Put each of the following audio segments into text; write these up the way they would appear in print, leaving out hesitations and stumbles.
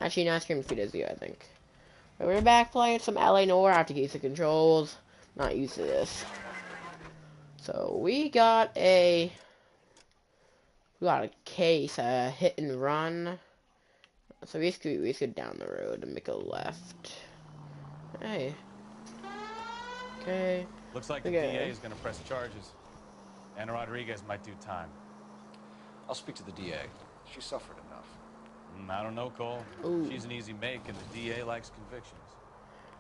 Actually, not Scream 2 is you, I think. But we're back playing some L.A Noire. I have to get used to controls. Not used to this. So we got a case, a hit and run. So basically we should down the road and make a left. Hey. Okay. Looks like the DA is going to press charges. Anna Rodriguez might do time. I'll speak to the DA. She suffered enough. I don't know, Cole. Ooh. She's an easy make, and the DA likes convictions.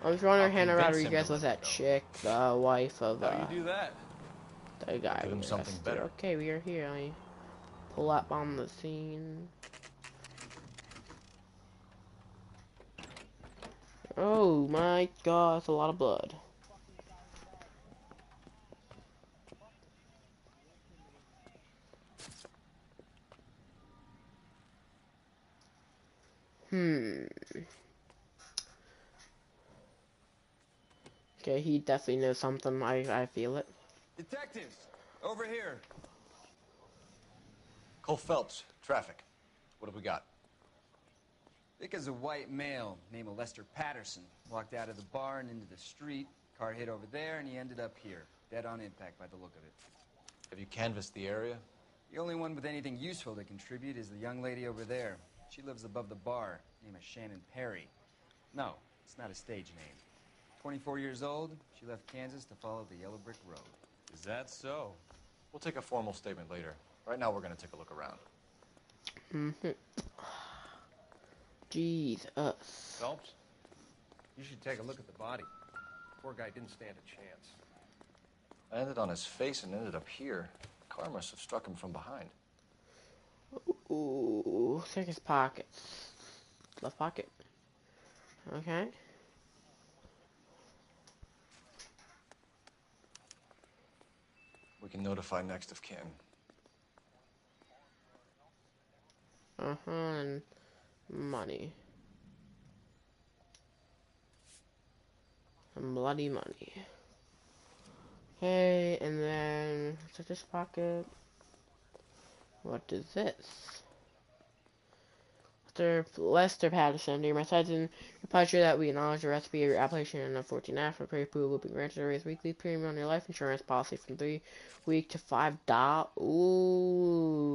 I was wondering I'll Hannah convince him Rodriguez to was let that me go. chick, the wife of How do you do that? the guy. Give him something arrested. better. Okay, we are here. Let me pull up on the scene. Oh my god, that's a lot of blood. Okay, he definitely knows something. I feel it. Detectives, over here. Cole Phelps, traffic. What have we got? Vic is a white male named Lester Patterson. Walked out of the bar and into the street. Car hit over there, and he ended up here. Dead on impact by the look of it. Have you canvassed the area? The only one with anything useful to contribute is the young lady over there. She lives above the bar. Name is Shannon Perry. No, it's not a stage name. 24 years old, she left Kansas to follow the yellow brick road. Is that so? We'll take a formal statement later. Right now, we're going to take a look around. Jesus. Phelps, you should take a look at the body. Poor guy didn't stand a chance. I ended on his face and ended up here. The car must have struck him from behind. Ooh, check his pockets. Left pocket. Okay. We can notify next of kin. And money. Some bloody money. Okay, and then check this pocket. What is this? Lester Patterson, dear my cousin, your pleasure that we acknowledge the recipe of your application of 14F for pre-approval will be granted to raise weekly premium on your life insurance policy from $3 to $5. Ooh.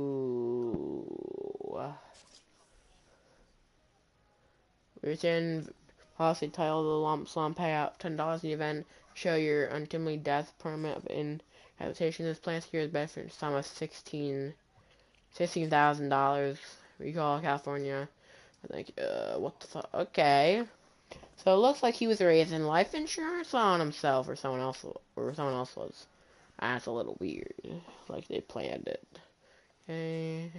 Written policy title: the lump sum payout $10 in the event show your untimely death permanent inhabitation. This plan secures benefit sum of $16,000. Recall California. I think, what the fuck? Okay. So it looks like he was raising life insurance on himself, or someone else was. That's a little weird. Like they planned it. Okay.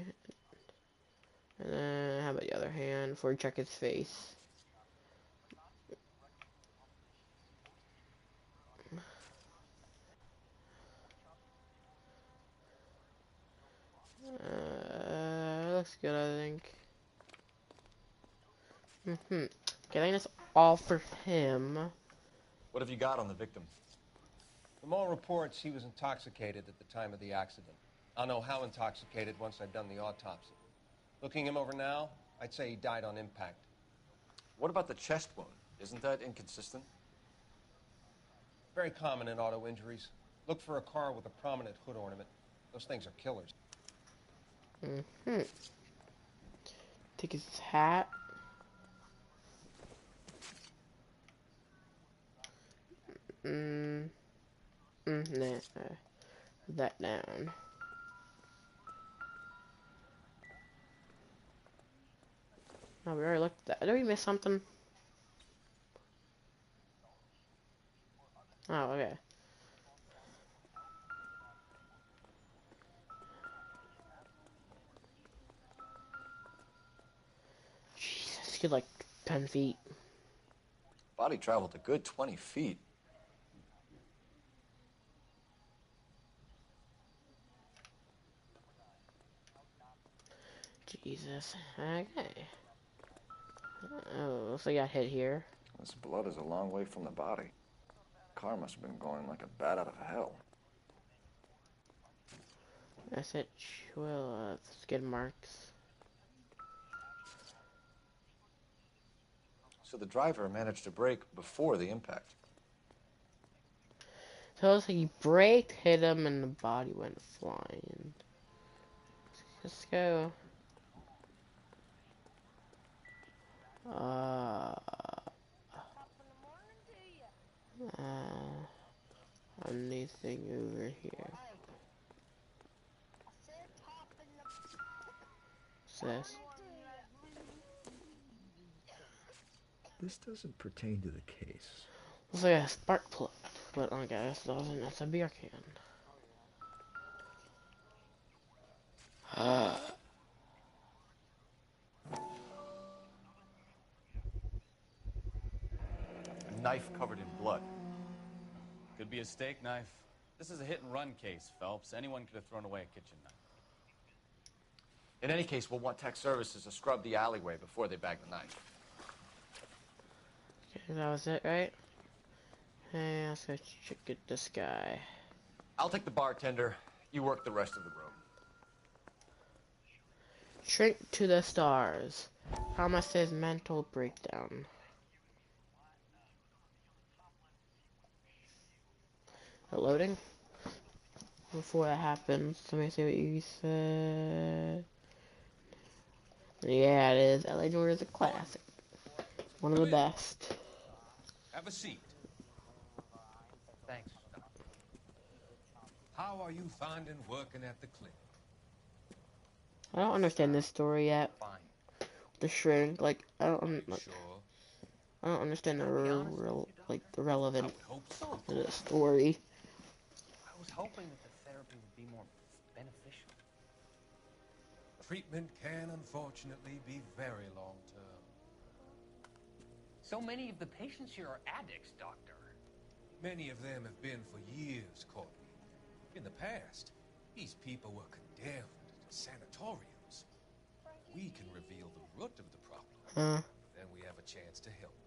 And then, how about the other hand? Before we check his face. Looks good, I think. Okay, I think that's all for him. What have you got on the victim? From all reports, he was intoxicated at the time of the accident. I'll know how intoxicated once I've done the autopsy. Looking him over now, I'd say he died on impact. What about the chest wound? Isn't that inconsistent? Very common in auto injuries. Look for a car with a prominent hood ornament. Those things are killers. Take his hat. Nah, that down. Oh, we already looked at that. Did we miss something? Oh, okay. Jesus, good like 10 feet. Body traveled a good 20 feet. Jesus. Okay. Oh, looks like I got hit here. This blood is a long way from the body. Car must have been going like a bat out of hell. That's it. Well, skid marks. So the driver managed to brake before the impact. So it looks like he braked, hit him, and the body went flying. Let's go. Anything over here? What's this? This doesn't pertain to the case. Looks like a spark plug, but I guess doesn't. That's a beer can. A knife covered in blood. Could be a steak knife. This is a hit-and-run case, Phelps. Anyone could have thrown away a kitchen knife. In any case, we'll want tech services to scrub the alleyway before they bag the knife. Okay, that was it, right? Hey, let's go check this guy. I'll take the bartender. You work the rest of the room. Shrink to the stars. Thomas says mental breakdown. Loading? Before that happens, let me see what you said. Yeah, it is. L.A Noire is a classic. One of the best. Have a seat. Thanks, Doctor. How are you finding working at the clinic? I don't understand this story yet. Fine. The shrink, like, I don't Sure. understand the the relevant I would hope so. to the story. I was hoping that the therapy would be more beneficial. Treatment can unfortunately be very long-term. So many of the patients here are addicts, Doctor. Many of them have been for years, Courtney. In the past, these people were condemned to sanatoriums. We can reveal the root of the problem. Then we have a chance to help them.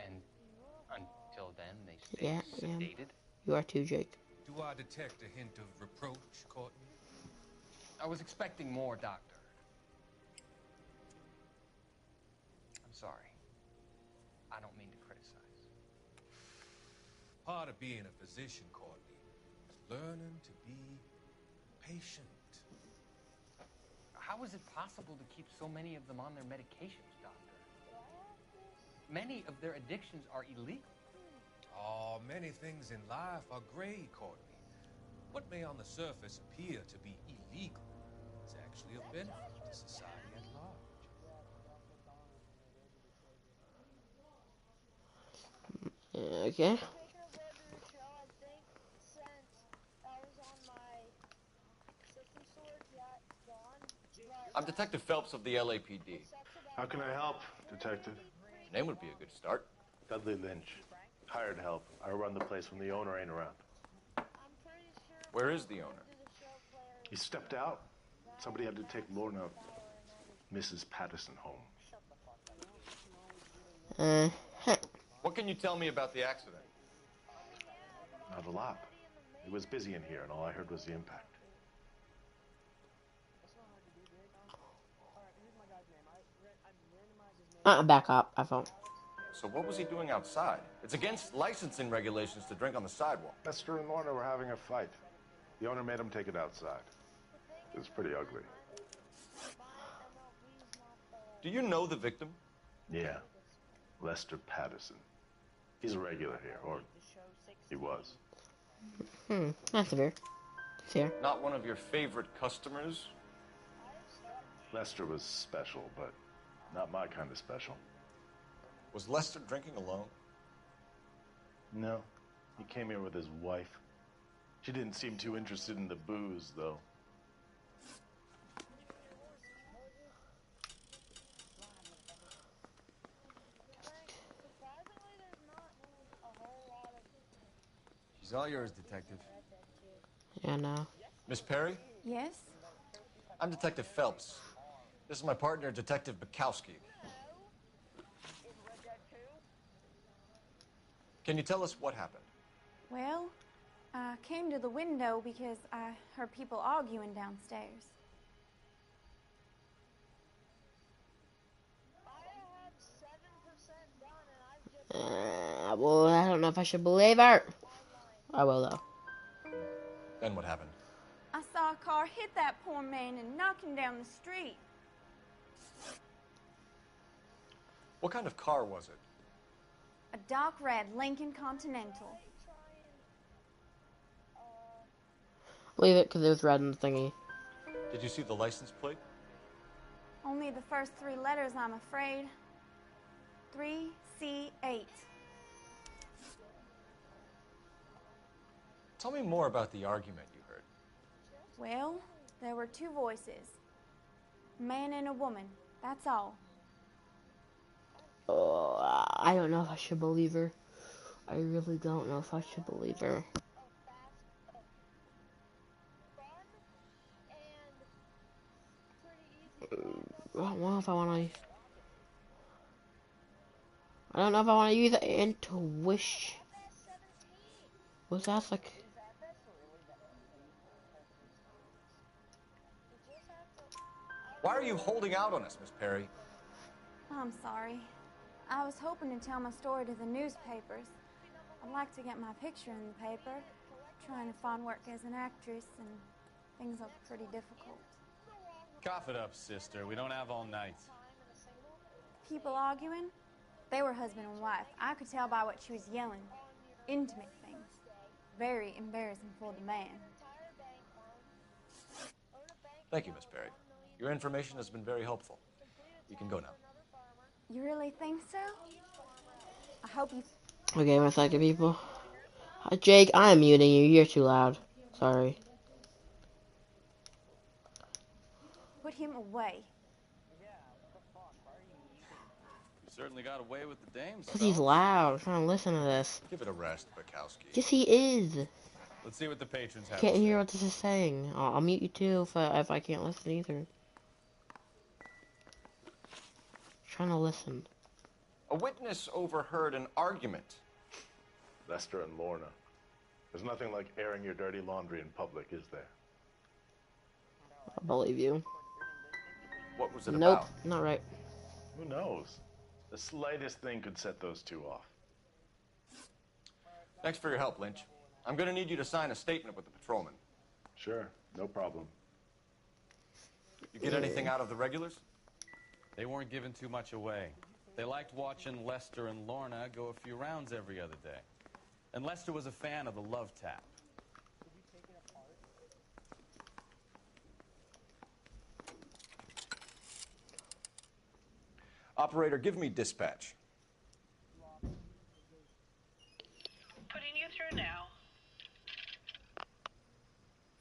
And until then, they stay sedated? You are too, Jake. Do I detect a hint of reproach, Courtney? I was expecting more, Doctor. I'm sorry. I don't mean to criticize. Part of being a physician, Courtney, is learning to be patient. How is it possible to keep so many of them on their medications, Doctor? Many of their addictions are illegal. Oh, many things in life are gray, Courtney. What may on the surface appear to be illegal is actually of benefit to society at large. Okay. I'm Detective Phelps of the LAPD. How can I help, Detective? Your name would be a good start. Dudley Lynch. Hired help. I run the place when the owner ain't around. Where is the owner? He stepped out. Somebody had to take Lorna, Mrs. Patterson, home. What can you tell me about the accident? Not a lot. It was busy in here, and all I heard was the impact. Back up, iPhone. So what was he doing outside? It's against licensing regulations to drink on the sidewalk. Lester and Lorna were having a fight. The owner made him take it outside. It was pretty ugly. Do you know the victim? Yeah. Lester Patterson. He's a regular here, or he was. That's fair. Fair. Not one of your favorite customers? Lester was special, but not my kind of special. Was Lester drinking alone? No. He came here with his wife. She didn't seem too interested in the booze, though. She's all yours, Detective. Yeah, no. Miss Perry? Yes? I'm Detective Phelps. This is my partner, Detective Bukowski. Can you tell us what happened? Well, I came to the window because I heard people arguing downstairs. Well, I don't know if I should believe her. I will, though. Then what happened? I saw a car hit that poor man and knock him down the street. What kind of car was it? A dark red Lincoln Continental. Leave it, because it was red in the thingy. Did you see the license plate? Only the first 3 letters, I'm afraid. 3C8. Tell me more about the argument you heard. Well, there were 2 voices. A man and a woman. That's all. Oh, I don't know if I should believe her. I really don't know if I should believe her. I don't know if I want to. I don't know if I want to use intuition. Was that like? Why are you holding out on us, Miss Perry? I'm sorry. I was hoping to tell my story to the newspapers. I'd like to get my picture in the paper. Trying to find work as an actress, and things are pretty difficult. Cough it up, sister. We don't have all night. People arguing? They were husband and wife. I could tell by what she was yelling. Intimate things. Very embarrassing for the man. Thank you, Miss Perry. Your information has been very helpful. You can go now. You really think so? I hope you... Okay, my second people. Jake, I am muting you. You're too loud. Sorry. Put him away. You certainly got away with the dames. Because he's loud. I'm trying to listen to this. Give it a rest, Bukowski. Yes, he is. Let's see what the patrons have. Can't to hear say. what this is saying. I'll mute you too if I can't listen either. Trying to listen. A witness overheard an argument. Lester and Lorna. There's nothing like airing your dirty laundry in public, is there? I believe you. What was it Nope, about? not right. Who knows? The slightest thing could set those 2 off. Thanks for your help, Lynch. I'm going to need you to sign a statement with the patrolman. Sure, no problem. You get anything out of the regulars? They weren't giving too much away. They liked watching Lester and Lorna go a few rounds every other day. And Lester was a fan of the love tap. Operator, give me dispatch. Putting you through now.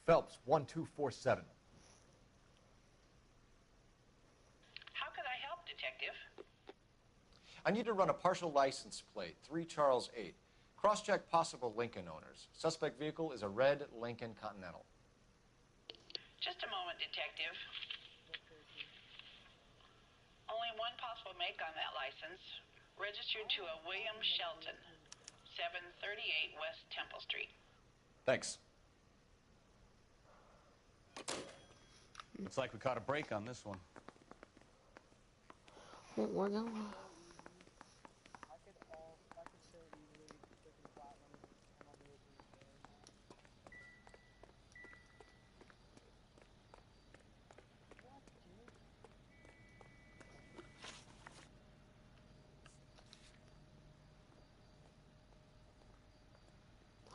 Phelps, 1247. How could I help, Detective? I need to run a partial license plate, 3 Charles 8. Cross-check possible Lincoln owners. Suspect vehicle is a red Lincoln Continental. Just a moment, Detective. Only one possible make on that license. Registered to a William Shelton, 738 West Temple Street. Thanks. Looks like we caught a break on this one. We're going.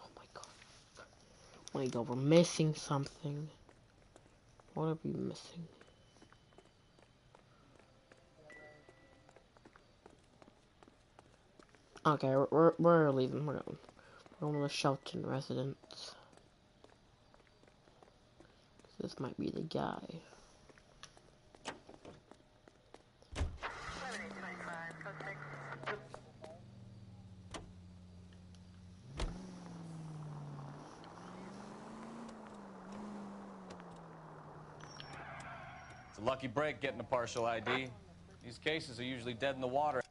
Oh my god, we're missing something. What are we missing? Okay, we're leaving. We're going to the Shelton residence. This might be the guy. It's a lucky break getting a partial ID. These cases are usually dead in the water.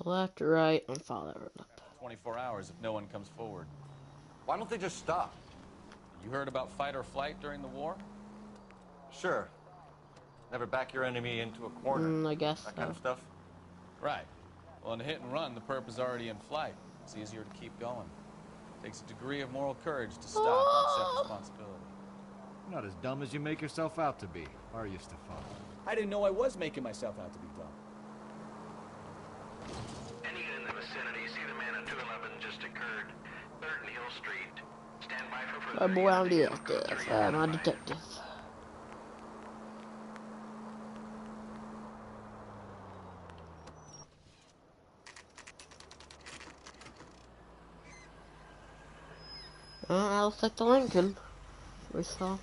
Left, right, and follow it up. 24 hours if no one comes forward. Why don't they just stop? You heard about fight or flight during the war? Sure. Never back your enemy into a corner. I guess that so. kind of stuff. Right. Well, in a hit and run, the perp is already in flight. It's easier to keep going. Takes a degree of moral courage to stop and accept responsibility. You're not as dumb as you make yourself out to be, are you, Stefan? I didn't know I was making myself out to be dumb. Any in the vicinity, see the man at 211 just occurred. 3rd and Hill Street. Stand by for further. Oh boy, I'm the detective. I'm a detective. I'll take the Lincoln. We saw.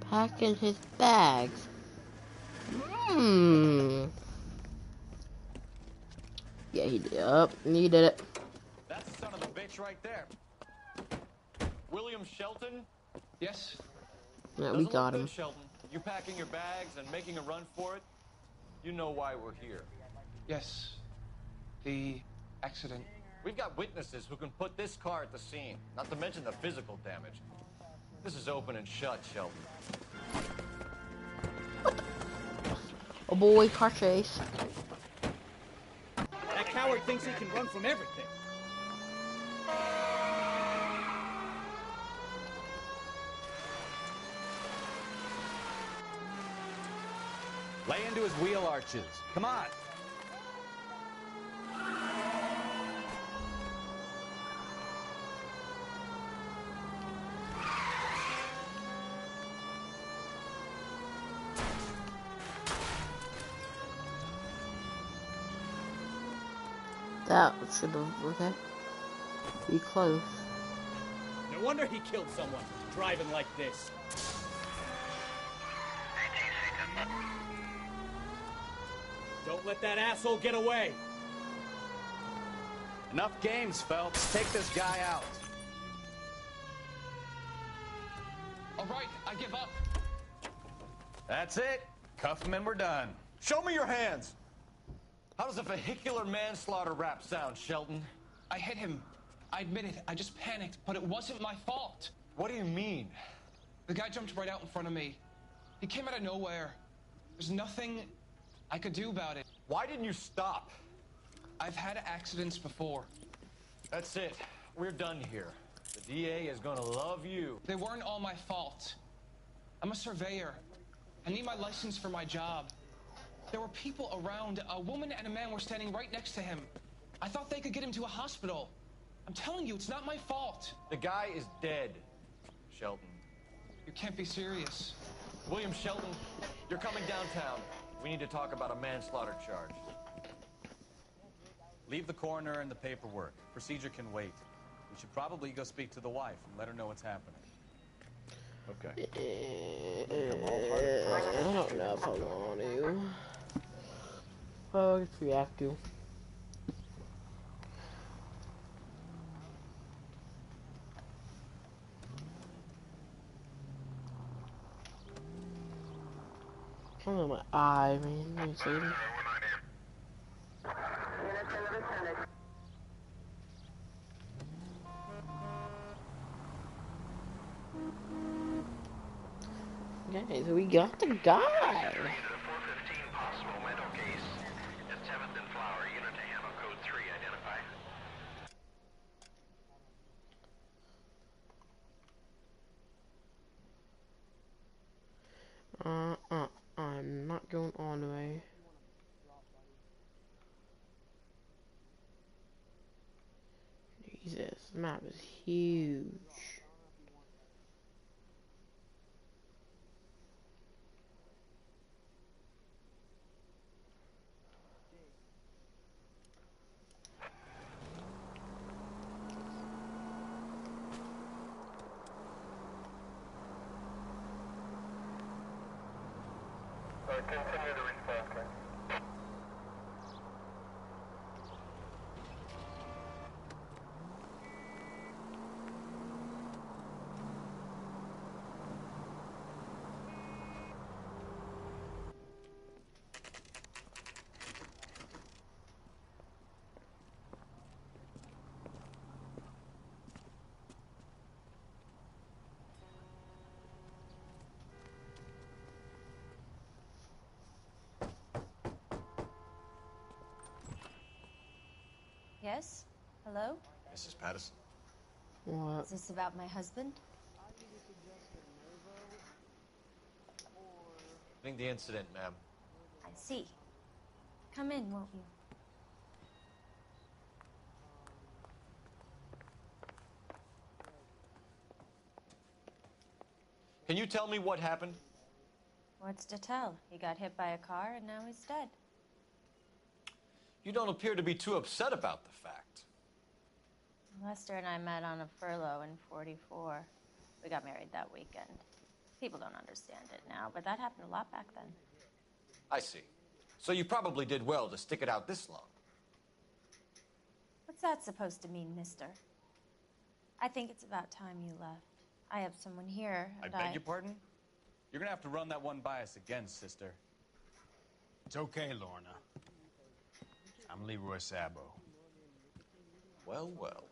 Packing his bags. Yeah, he did. He did it. That's the son of a bitch right there. William Shelton? Yes? Yeah, Doesn't we look got good, him. Shelton. You packing your bags and making a run for it? You know why we're here. Yes. The accident. We've got witnesses who can put this car at the scene, not to mention the physical damage. This is open and shut, Shelton. Oh boy, car chase. That coward thinks he can run from everything. Lay into his wheel arches. Come on. That should have, okay. Be close. No wonder he killed someone, driving like this. Don't let that asshole get away. Enough games, Phelps. Take this guy out. All right, I give up. That's it. Cuff him and we're done. Show me your hands! How does a vehicular manslaughter rap sound, Shelton? I hit him. I admit it. I just panicked, but it wasn't my fault. What do you mean? The guy jumped right out in front of me. He came out of nowhere. There's nothing I could do about it. Why didn't you stop? I've had accidents before. That's it. We're done here. The DA is gonna love you. They weren't all my fault. I'm a surveyor. I need my license for my job. There were people around. A woman and a man were standing right next to him. I thought they could get him to a hospital. I'm telling you, it's not my fault. The guy is dead, Shelton. You can't be serious. William Shelton, you're coming downtown. We need to talk about a manslaughter charge. Leave the coroner and the paperwork. Procedure can wait. We should probably go speak to the wife and let her know what's happening. Okay. I don't know if I want to. Oh, I guess we have to. Oh, my eye, man. Let me see. Okay, so we got the guy. I'm not going all the way. Jesus, this map is huge. Continue the response, Ken. Yes? Hello? Mrs. Patterson. What? Is this about my husband? Ending the incident, ma'am. I see. Come in, won't you? Can you tell me what happened? What's to tell? He got hit by a car and now he's dead. You don't appear to be too upset about the fact. Lester and I met on a furlough in '44. We got married that weekend. People don't understand it now, but that happened a lot back then. I see. So you probably did well to stick it out this long. What's that supposed to mean, mister? I think it's about time you left. I have someone here, I and beg your pardon? You're gonna have to run that one by us again, sister. It's okay, Lorna. I'm Leroy Sabo. Well, well.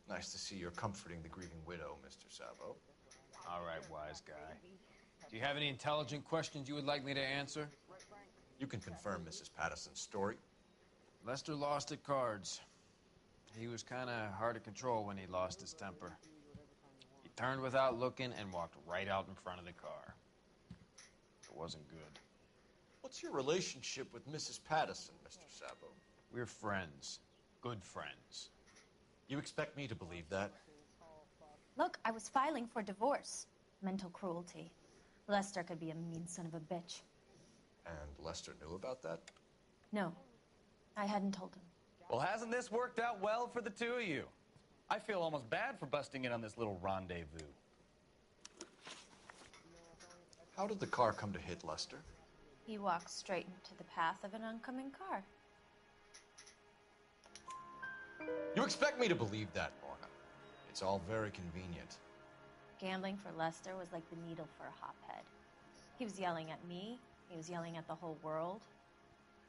Nice to see you're comforting the grieving widow, Mr. Sabo. All right, wise guy. Do you have any intelligent questions you would like me to answer? You can confirm Mrs. Patterson's story. Lester lost at cards. He was kind of hard to control when he lost his temper. He turned without looking and walked right out in front of the car. It wasn't good. What's your relationship with Mrs. Patterson, Mr. Sabo? We're friends. Good friends. You expect me to believe that? Look, I was filing for divorce. Mental cruelty. Lester could be a mean son of a bitch. And Lester knew about that? No, I hadn't told him. Well, hasn't this worked out well for the two of you? I feel almost bad for busting in on this little rendezvous. How did the car come to hit Lester? He walked straight into the path of an oncoming car. You expect me to believe that, Lorna? It's all very convenient. Gambling for Lester was like the needle for a hophead. He was yelling at me. He was yelling at the whole world.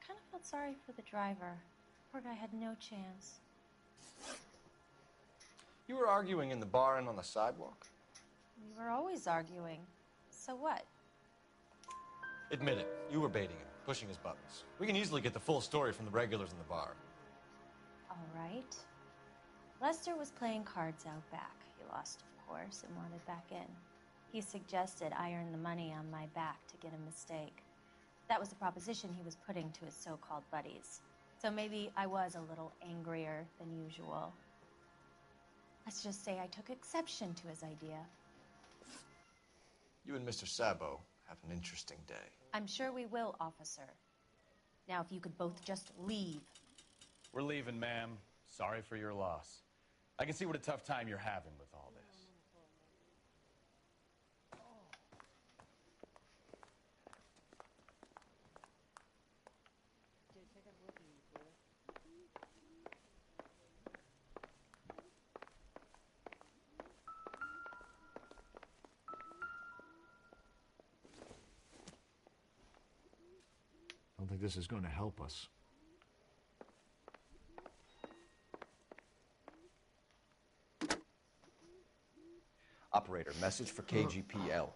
I kind of felt sorry for the driver. Poor guy had no chance. You were arguing in the bar and on the sidewalk? We were always arguing. So what? Admit it. You were baiting him, pushing his buttons. We can easily get the full story from the regulars in the bar. All right. Lester was playing cards out back. He lost, of course, and wanted back in. He suggested I earn the money on my back to get a mistake. That was the proposition he was putting to his so-called buddies. So maybe I was a little angrier than usual. Let's just say I took exception to his idea. You and Mr. Sabo have an interesting day. I'm sure we will, officer. Now, if you could both just leave. We're leaving, ma'am. Sorry for your loss. I can see what a tough time you're having with all this. I don't think this is going to help us. Operator, message for KGPL.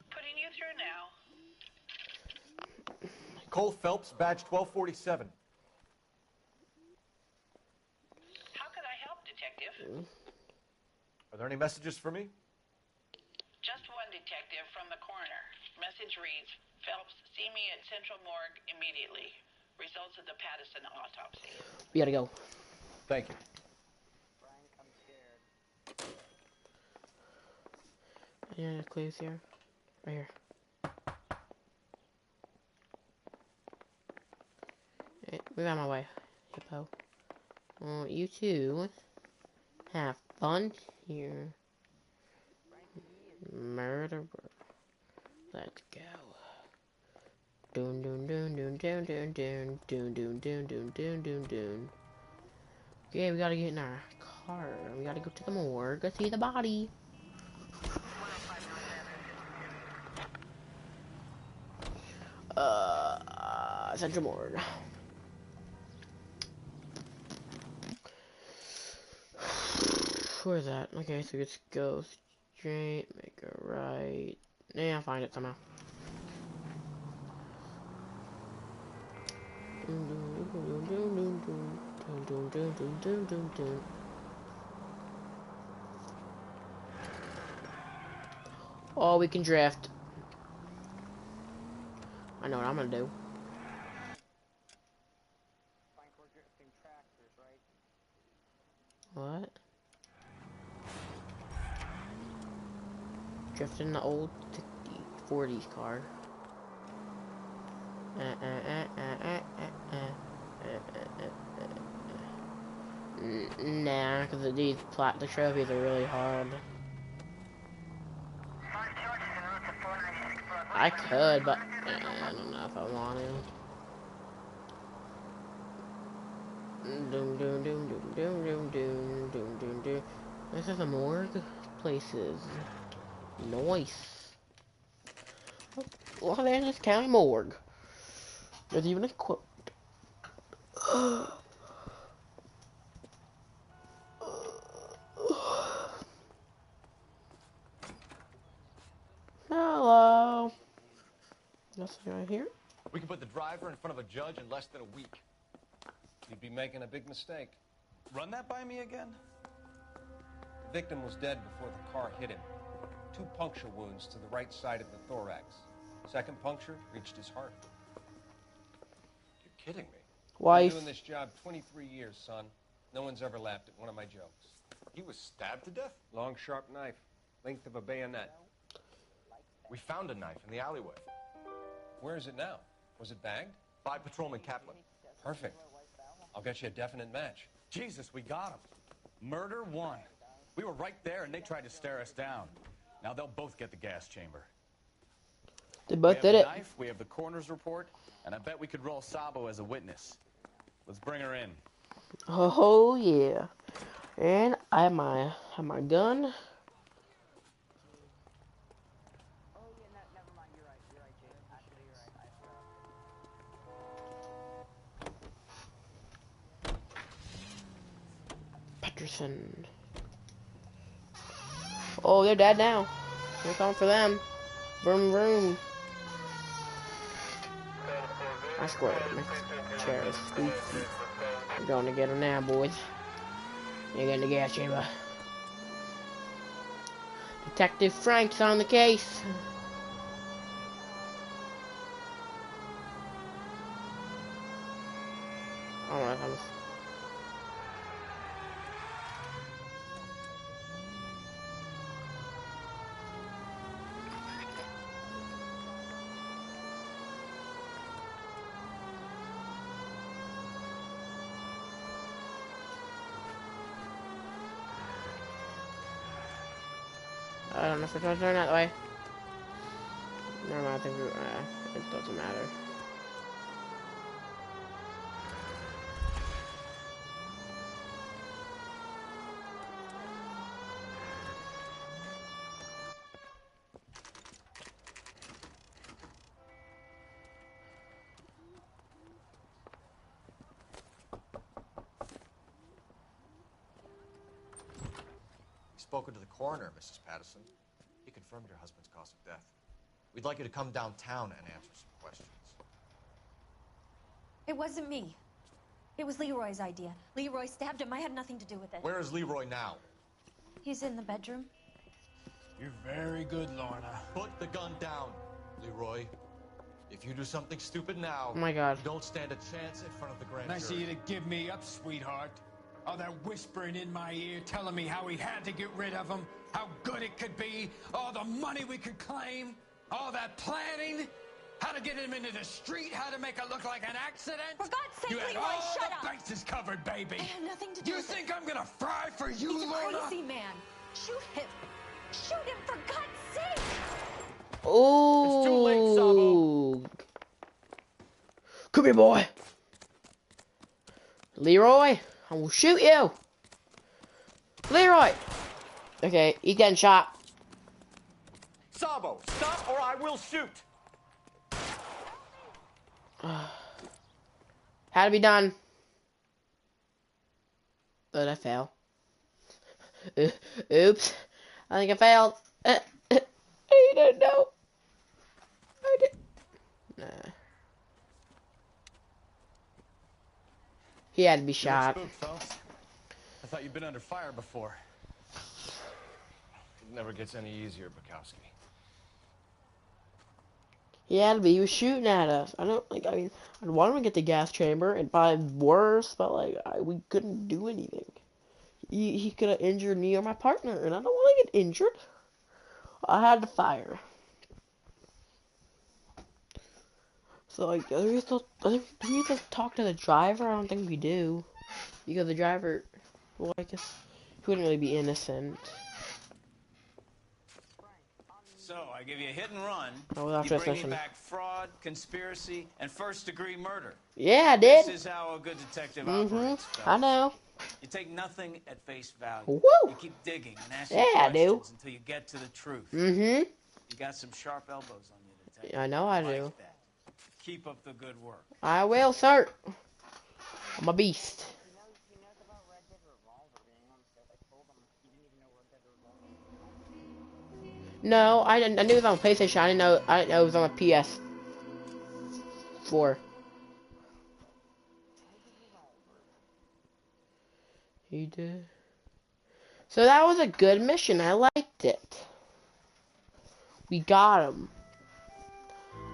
Putting you through now. Cole Phelps, badge 1247. How could I help, Detective? Are there any messages for me? Just one detective from the coroner. Message reads, Phelps, see me at Central Morgue immediately. Results of the Patterson autopsy. We gotta go. Thank you. Yeah, clues here. Right here. Hey, move out of my way, hippo. I want you two have fun here. Murderer. Let's go. Dun dun dun dun dun dun dun dun dun dun dun dun dun dun. Okay, we gotta get in our car. We gotta go to the morgue to see the body. Central Morgue. Where's that? Okay, so let's go straight, make a right. Yeah, I'll find it somehow. Dun, dun, dun, dun. Oh, we can drift. I know what I'm gonna do. What? Drifting the old 40s car. Nah, because the trophies are really hard. I could, but I don't know if I want to. Doom, doom, doom, doom, doom, doom, doom, doom, doom, doom. This is a morgue. Places. Nice. Los Angeles County Morgue. There's even a quote. Hello. Nothing right here. We can put the driver in front of a judge in less than a week. You'd be making a big mistake. Run that by me again? The victim was dead before the car hit him. 2 puncture wounds to the right side of the thorax. Second puncture reached his heart. You're kidding me. Wife. I've been doing this job 23 years, son. No one's ever laughed at one of my jokes. He was stabbed to death? Long, sharp knife. Length of a bayonet. We found a knife in the alleyway. Where is it now? Was it bagged? By Patrolman Kaplan. Perfect. I'll get you a definite match. Jesus, we got him. Murder 1. We were right there and they tried to stare us down. Now they'll both get the gas chamber. They both did it. Knife, we have the coroner's report, and I bet we could roll Sabo as a witness. Let's bring her in. Oh yeah. And I have my gun. Peterson. Oh, they're dead now. We're calling for them. Vroom vroom. I scored it. My chair is squeaky. We're going to get them now, boys. You're getting the gas chamber. Detective Frank's on the case. Alright, I don't know if we're supposed to turn that way. Never mind, I think it doesn't matter. Spoken to the coroner, Mrs. Patterson. He confirmed your husband's cause of death. We'd like you to come downtown and answer some questions. It wasn't me. It was Leroy's idea. Leroy stabbed him. I had nothing to do with it. Where is Leroy now? He's in the bedroom. You're very good, Lorna. Put the gun down, Leroy. If you do something stupid now, oh my God, you don't stand a chance in front of the grand Nice of jury. you to give me up, sweetheart. All that whispering in my ear, telling me how we had to get rid of him, how good it could be, all the money we could claim, all that planning, how to get him into the street, how to make it look like an accident. For God's sake, you had Leroy, all shut the up! bases covered, baby. I had nothing to do You with think it. I'm gonna fry for you, He's a Lorna? crazy man. Shoot him. Shoot him, for God's sake! oh, It's too late, Sabo. Come here, boy. Leroy, I will shoot you. Leroy. Okay, he's getting shot. Sabo, stop or I will shoot. Had to be done. Oh, did I fail? Oops. I think I failed. I don't know. I did. Nah. He had to be shot. Spooked, folks. thought you'd been under fire before. It never gets any easier, Bukowski. He had to be. He was shooting at us. I don't like. I mean, I'd want him to get the gas chamber and probably worse, but like we couldn't do anything. He could have injured me or my partner, and I don't want to get injured. I had to fire. So like, do we have to talk to the driver? I don't think we do, because the driver, well, I guess he wouldn't really be innocent. So, I give you a hit and run. Oh, that's you just bring me listen. back fraud, conspiracy, and first-degree murder. Yeah, I did. This is how a good detective operates, fellas. I know. You take nothing at face value. Woo! You keep digging and asking I do. questions until you get to the truth. You got some sharp elbows on you, detective. I know I like do. that. Keep up the good work. I will, sir. I'm a beast. No, I knew it was on PlayStation. I didn't know it was on a PS4. He did. So that was a good mission. I liked it. We got him.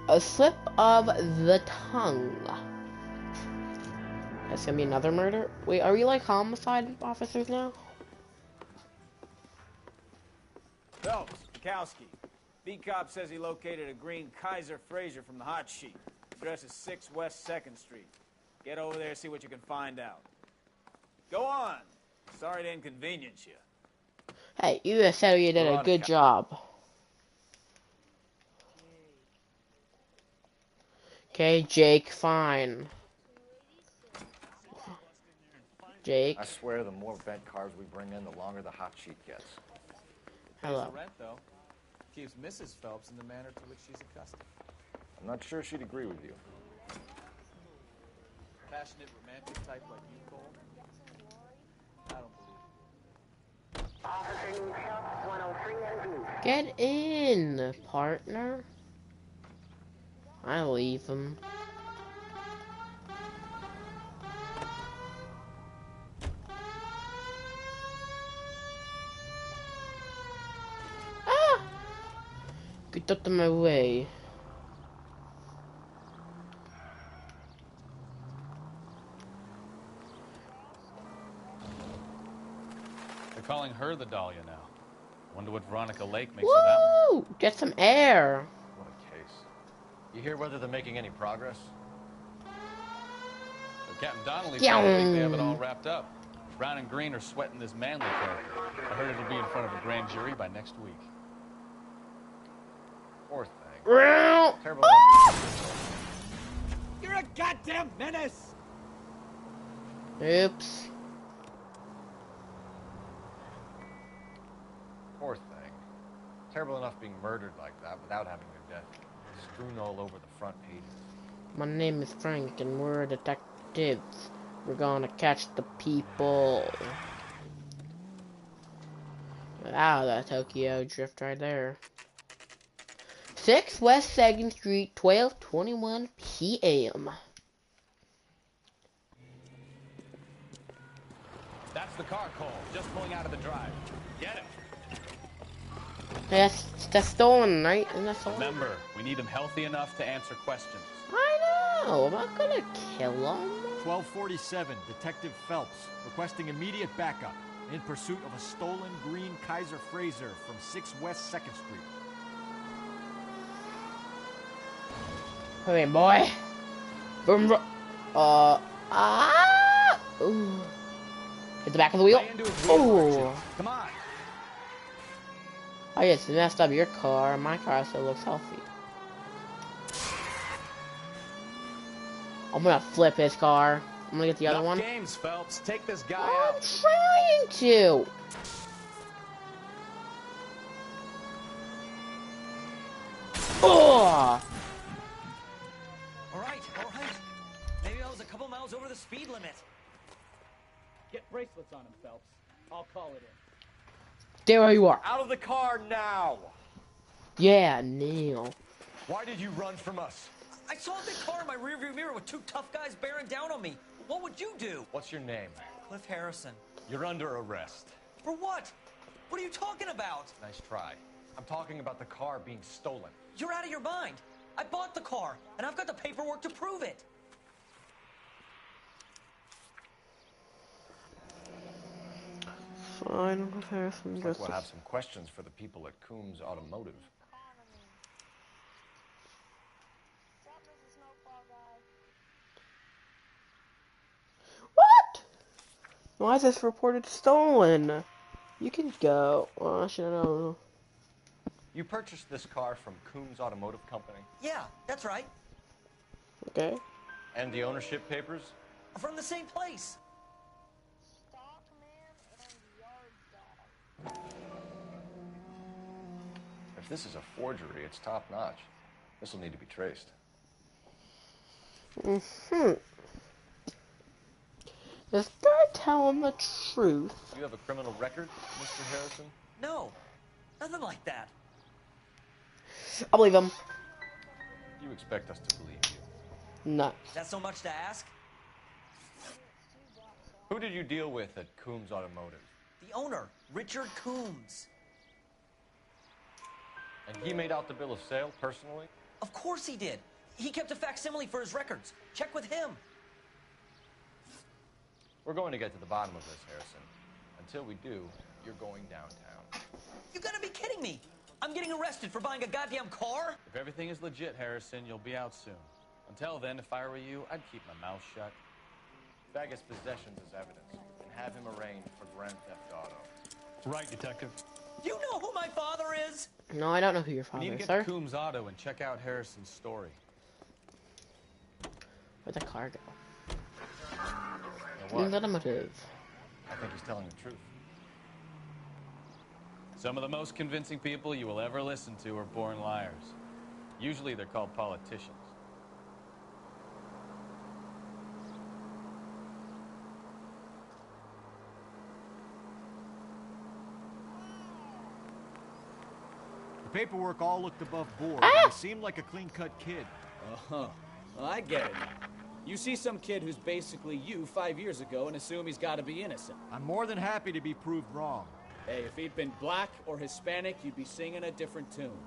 A slip of the tongue. That's gonna be another murder. Wait, are we like homicide officers now? Phelps, Bukowski. B-Cop says he located a green Kaiser Fraser from the hot sheet. Address is 6 West 2nd Street. Get over there, see what you can find out. Go on. Sorry to inconvenience you. Hey, you just said you did a good job. Okay, Jake, fine. Jake. I swear the more bent cars we bring in, the longer the hot sheet gets. Hello. Pays the rent, though. Keeps Mrs. Phelps in the manner to which she's accustomed. I'm not sure she'd agree with you. Passionate, romantic type like you, Cole? I don't believe it. Get in, partner. I leave him. Ah! Get out of my way. They're calling her the Dahlia now. Wonder what Veronica Lake makes of that one. Woo! Get some air. What a case. You hear whether they're making any progress? But Captain Donnelly said they think they have it all wrapped up. Brown and Green are sweating this Manley character. I heard it'll be in front of a grand jury by next week. Poor thing. Terrible. You're a goddamn menace! Oops. Poor thing. Terrible enough being murdered like that without having their death strewn all over the front pages. My name is Frank and we're detectives. We're gonna catch the people. Wow, that Tokyo drift right there. 6 West 2nd Street, 12:21 p.m. That's the car, Cole. Just pulling out of the drive. Get him. That's stolen, right? Isn't that stolen? Remember, we need him healthy enough to answer questions. I know. I'm not gonna kill him. 1247, Detective Phelps, requesting immediate backup in pursuit of a stolen green Kaiser Fraser from 6 West 2nd Street. Hey, boy. Boom. Ooh. Hit the back of the wheel. Ooh. Come on. I just messed up your car. My car still looks healthy. I'm gonna flip his car. I'm gonna get the other one. Games, Phelps. Take this guy I'm out. trying to. Oh! All right. Maybe I was a couple miles over the speed limit. Get bracelets on him, Phelps. I'll call it in. There you are. Out of the car now! Yeah, Neil. Why did you run from us? I saw a big car in my rearview mirror with two tough guys bearing down on me. What would you do? What's your name? Cliff Harrison. You're under arrest. For what? What are you talking about? Nice try. I'm talking about the car being stolen. You're out of your mind. I bought the car, and I've got the paperwork to prove it. Fine, Harrison. Looks like we'll have some questions for the people at Coombs Automotive. What? Why is this reported stolen? You can go. Oh, actually, I don't know. You purchased this car from Coombs Automotive Company? Yeah, that's right. Okay. And the ownership papers? From the same place. If this is a forgery, it's top-notch. This will need to be traced. This guy telling the truth. You have a criminal record, Mr. Harrison? No, nothing like that. I believe him. You expect us to believe you? No. Is that so much to ask? Who did you deal with at Coombs Automotive? The owner, Richard Coombs. And he made out the bill of sale personally? Of course he did. He kept a facsimile for his records. Check with him. We're going to get to the bottom of this, Harrison. Until we do, you're going downtown. You gotta be kidding me. I'm getting arrested for buying a goddamn car? If everything is legit, Harrison, you'll be out soon. Until then, if I were you, I'd keep my mouth shut. Vegas possessions as evidence, and have him arraigned for grand theft auto. Right, Detective. You know who my father is? No, I don't know who your We father need to is, get sir. to Coombs Auto and check out Harrison's story. Where'd the car go? You know Coombs what? Automotive. I think he's telling the truth. Some of the most convincing people you will ever listen to are born liars. Usually they're called politicians. The paperwork all looked above board, and he seemed like a clean-cut kid. Uh-huh. Well, I get it. You see some kid who's basically you 5 years ago and assume he's got to be innocent. I'm more than happy to be proved wrong. Hey, if he'd been black or Hispanic, you'd be singing a different tune.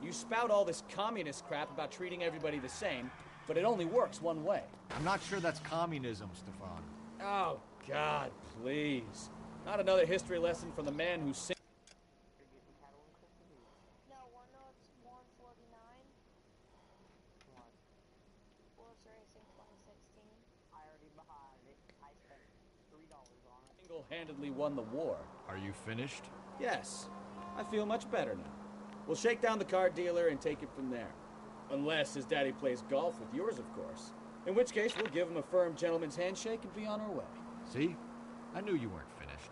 You spout all this communist crap about treating everybody the same, but it only works one way. I'm not sure that's communism, Stefan. Oh, God, please. Not another history lesson from the man who sings. Single-handedly won the war. Are you finished? Yes. I feel much better now. We'll shake down the car dealer and take it from there. Unless his daddy plays golf with yours, of course. In which case, we'll give him a firm gentleman's handshake and be on our way. See? I knew you weren't finished.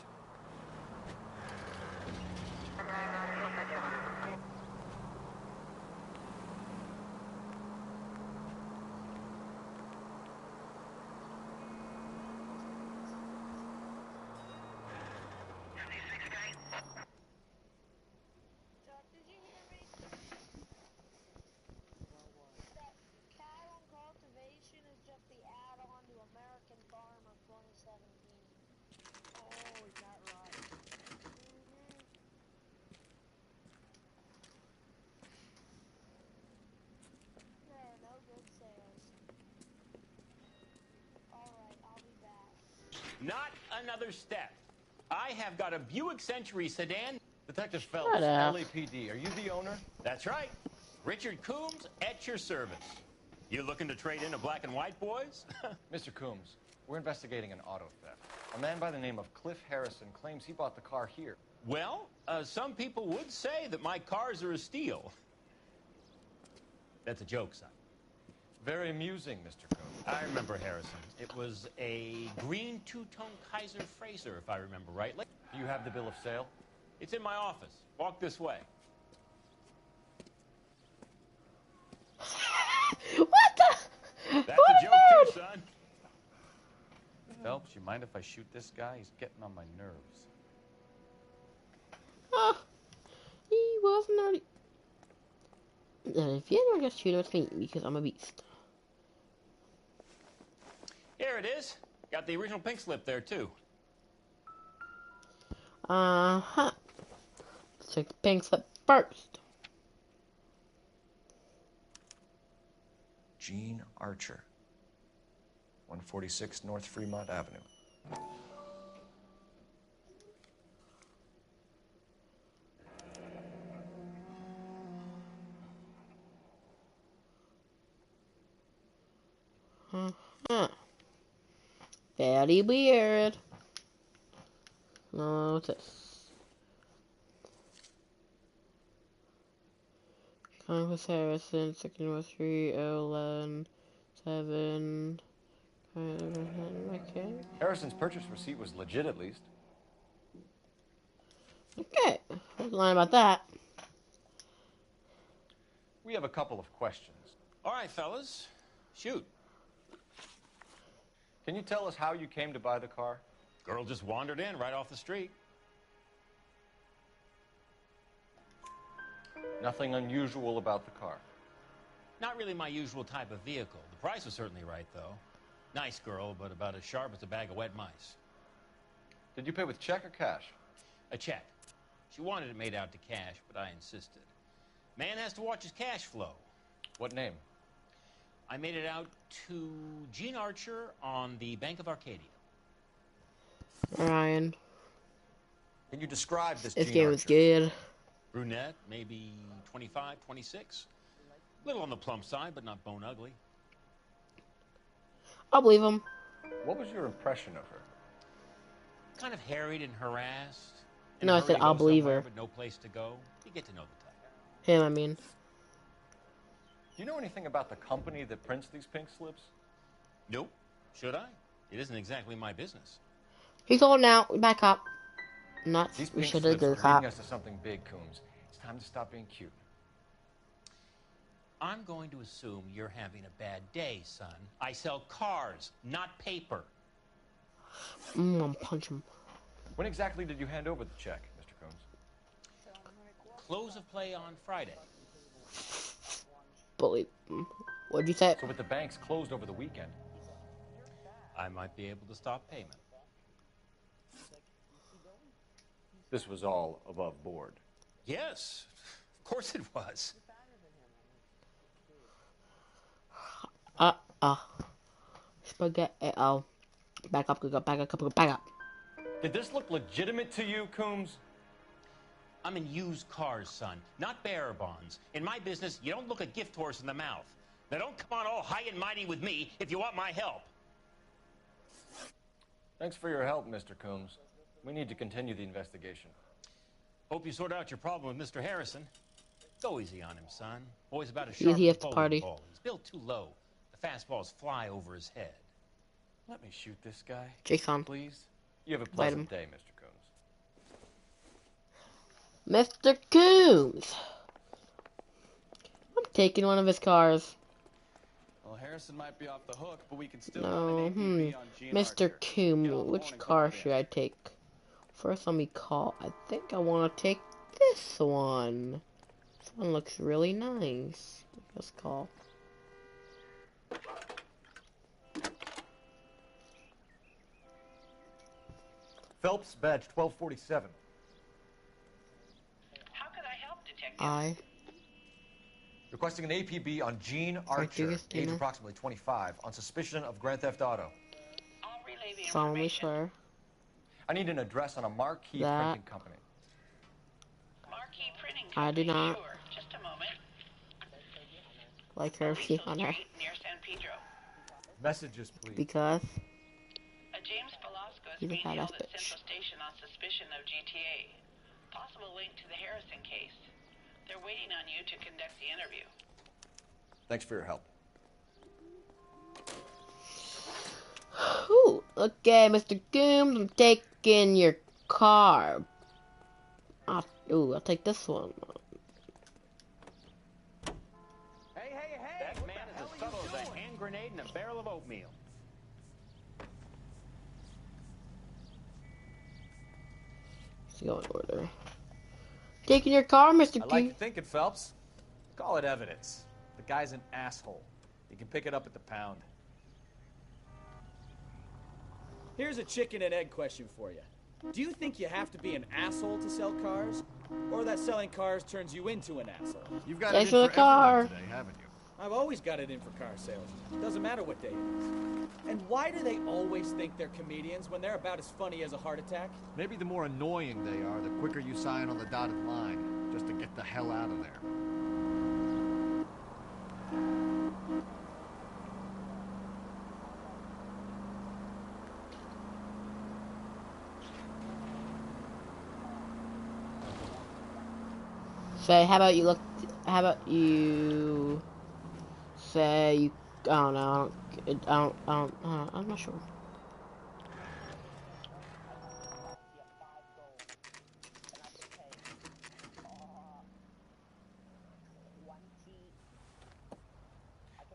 Not another step. I have got a Buick Century sedan. Detective Phelps, Shut up. LAPD, are you the owner? That's right. Richard Coombs at your service. You looking to trade in a black and white, boys? Mr. Coombs, we're investigating an auto theft. A man by the name of Cliff Harrison claims he bought the car here. Well, some people would say that my cars are a steal. That's a joke, son. Very amusing, Mr. Coombs. I remember Harrison. It was a green two-tone Kaiser Frazer, if I remember rightly. Do you have the bill of sale? It's in my office. Walk this way. What the? That's a joke, too, son. Phelps, you mind if I shoot this guy? He's getting on my nerves. He wasn't already. If you don't just shoot him, it's me because I'm a beast. Here it is. Got the original pink slip there, too. Uh-huh. Let's check the pink slip first. Gene Archer, 146 North Fremont Avenue. Uh-huh. Very weird. No, what's this? Congress Harrison, 2nd North Street, L.A 7. Okay. Harrison's purchase receipt was legit, at least. Okay. I was lying about that. We have a couple of questions. All right, fellas. Shoot. Can you tell us how you came to buy the car? Girl just wandered in right off the street. Nothing unusual about the car. Not really my usual type of vehicle. The price was certainly right, though. Nice girl, but about as sharp as a bag of wet mice. Did you pay with check or cash? A check. She wanted it made out to cash, but I insisted. Man has to watch his cash flow. What name? I made it out to Gene Archer on the Bank of Arcadia. Ryan. Can you describe this This Gene game Archer? was good. Brunette, maybe 25, 26. A little on the plump side, but not bone ugly. I'll believe him. What was your impression of her? Kind of harried and harassed. No, I said I'll believe her. But no place to go. You get to know the type. Him, I mean. Do you know anything about the company that prints these pink slips? Nope. Should I? It isn't exactly my business. He's old now. Back up. Not. These We pink should slips have are good cop. leading us to something big, Coombs. It's time to stop being cute. I'm going to assume you're having a bad day, son. I sell cars, not paper. I'll punch him. When exactly did you hand over the check, Mr. Coombs? Close of play on Friday. Believe him. What'd you say? So with the banks closed over the weekend, I might be able to stop payment. this was all above board. Yes, of course it was. Spaghetti. Oh. Back up, back up, back up. Did this look legitimate to you, Coombs? I'm in used cars, son, not bearer bonds. In my business, you don't look a gift horse in the mouth. Now don't come on all high and mighty with me if you want my help. Thanks for your help, Mr. Coombs. We need to continue the investigation. Hope you sort out your problem with Mr. Harrison. Go easy on him, son. Boy's about as sharp Easy as at a the bowling party. ball. He's built too low. The fastballs fly over his head. Let me shoot this guy. Jason. Please. You have a Bite him. pleasant day, Mr. Coombs. Mr. Coombs. I'm taking one of his cars. Well, Harrison might be off the hook, but we can still No, run an APB on Gene Mr. Archer. Coombs, Get on the which phone and car call should I take? First, let me call. I think I want to take this one. This one looks really nice. Let's call. Phelps, badge 1247. How could I help, Detective? I. Requesting an APB on Gene do Archer, this, age Dana? approximately 25, on suspicion of Grand Theft Auto. I'll relay the Follow me, information. sir. I need an address on a marquee That- printing company. Marquee Printing I do Company, not. Sure. Just a moment. Like her, she on her. Street near San Pedro. Messages, please. Because A James Velasco is he's a being fat held ass at bitch. Central Station on suspicion of GTA. Possible link to the Harrison case. They're waiting on you to conduct the interview. Thanks for your help. Ooh, okay, Mr. Coombs, I'm taking your car. I'll take this one. Hey, hey, hey! That man is as subtle as a hand grenade in a barrel of oatmeal. Let's go in order. Taking your car, Mr. I like Coombs. your thinking, Phelps. Call it evidence. The guy's an asshole. You can pick it up at the pound. Here's a chicken and egg question for you. Do you think you have to be an asshole to sell cars? Or that selling cars turns you into an asshole? You've got Thanks it in for the for everyone car. today, haven't you? I've always got it in for car sales. Doesn't matter what day it is. And why do they always think they're comedians when they're about as funny as a heart attack? Maybe the more annoying they are, the quicker you sign on the dotted line, just to get the hell out of there. Say, how about you say you, I don't know, I'm not sure.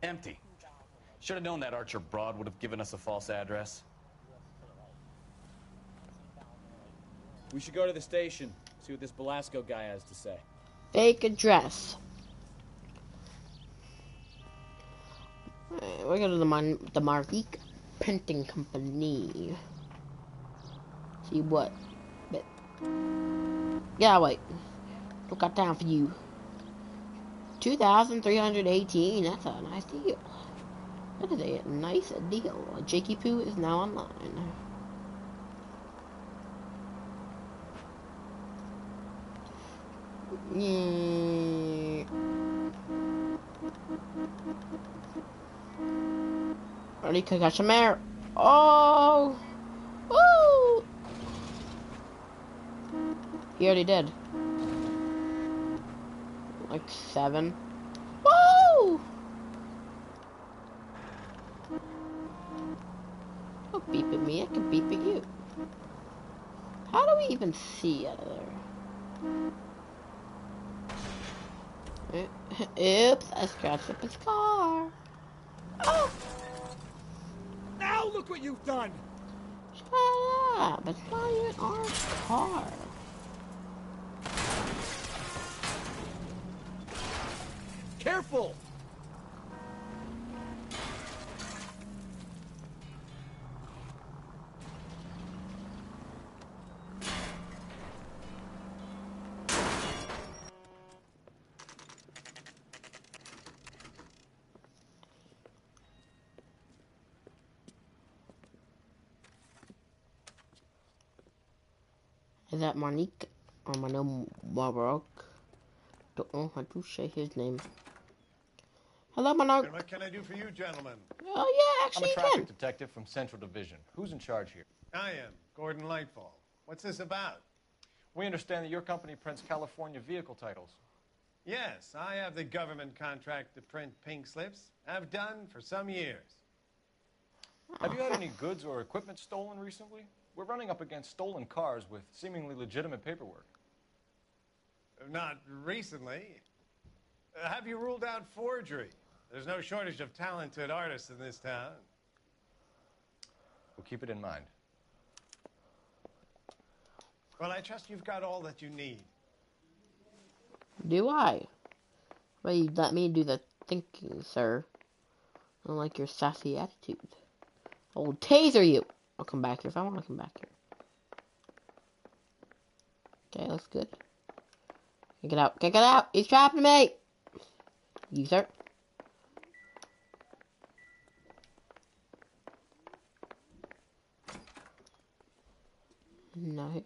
Empty. Should have known that Archer broad would have given us a false address. We should go to the station, see what this Belasco guy has to say. Fake address. We're going to the Marvique Printing Company. See what? But yeah, wait. Don't got time for you. 2,318. That's a nice deal. That is a nice deal. Jakey Poo is now online. Yeah. Ready to catch some air. Oh! Woo! He already did. Like 7. Woo! Don't beep at me, I can beep at you. How do we even see out of there? Oops, I scratched up his car. Oh! Now look what you've done! Shut up, it's not even our car. Careful! Is that Monique or Mano Baroque? Don't know how to say his name. Hello, Monique. And what can I do for you, gentlemen? Oh yeah, actually I'm a you traffic can. detective from Central Division. Who's in charge here? I am, Gordon Lightfall. What's this about? We understand that your company prints California vehicle titles. Yes, I have the government contract to print pink slips. I've done for some years. Have you had any goods or equipment stolen recently? We're running up against stolen cars with seemingly legitimate paperwork. Not recently. Have you ruled out forgery? There's no shortage of talented artists in this town. We'll keep it in mind. Well, I trust you've got all that you need. Do I? Well, you let me do the thinking, sir. I don't like your sassy attitude. I will taser you. I'll come back here if I want to come back here. Okay, that's good. Kick it out. Kick it out. He's trapping me. You, sir. Not here.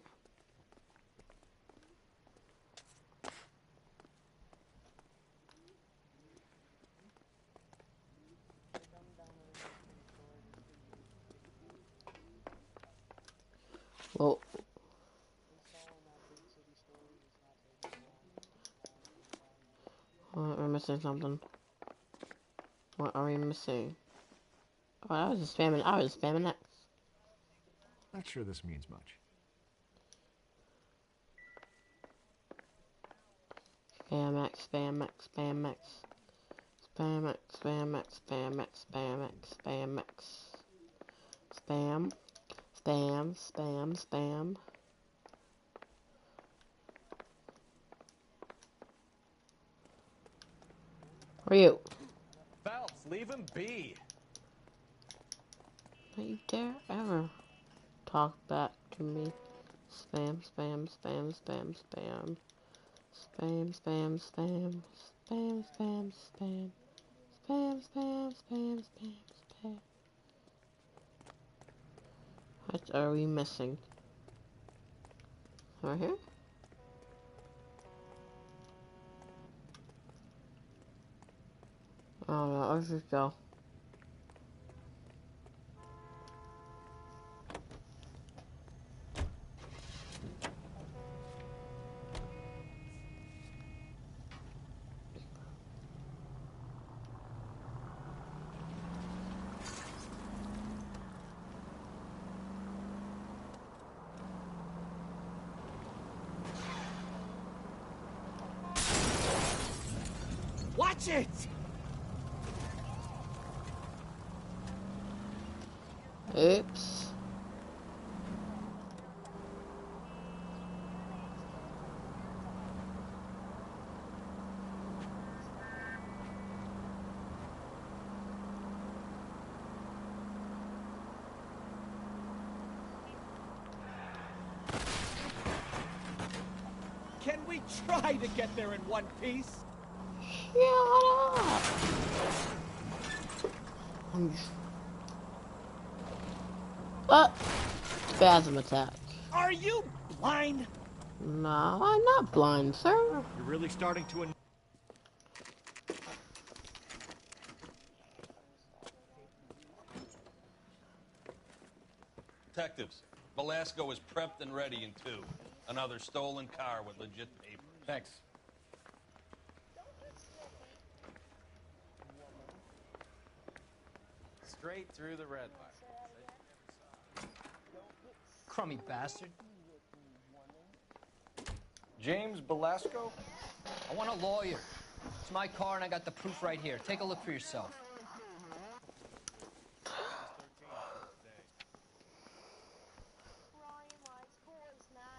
Well, we're missing something. What are we missing? Oh, I was just spamming. X. Not sure this means much. Spam X, spam X, spam X. Spam X, spam X, spam X, spam X, spam X. Spam. Spam, spam, spam. Who are you? Phelps, leave him be. Don't you dare ever talk back to me. Spam, spam, spam, spam, spam. Spam, spam, spam. Spam, spam, spam. Spam, spam, spam, spam, spam. What are we missing? Right here? Oh no, let's just go. Watch it! Oops. Can we try to get there in one piece? Shut up! Spasm attack. Are you blind? No, I'm not blind, sir. You're really starting to... Detectives, Velasco is prepped and ready in 2. Another stolen car with legit papers. Thanks. Straight through the red light. Crummy bastard. James Velasco? I want a lawyer. It's my car and I got the proof right here. Take a look for yourself.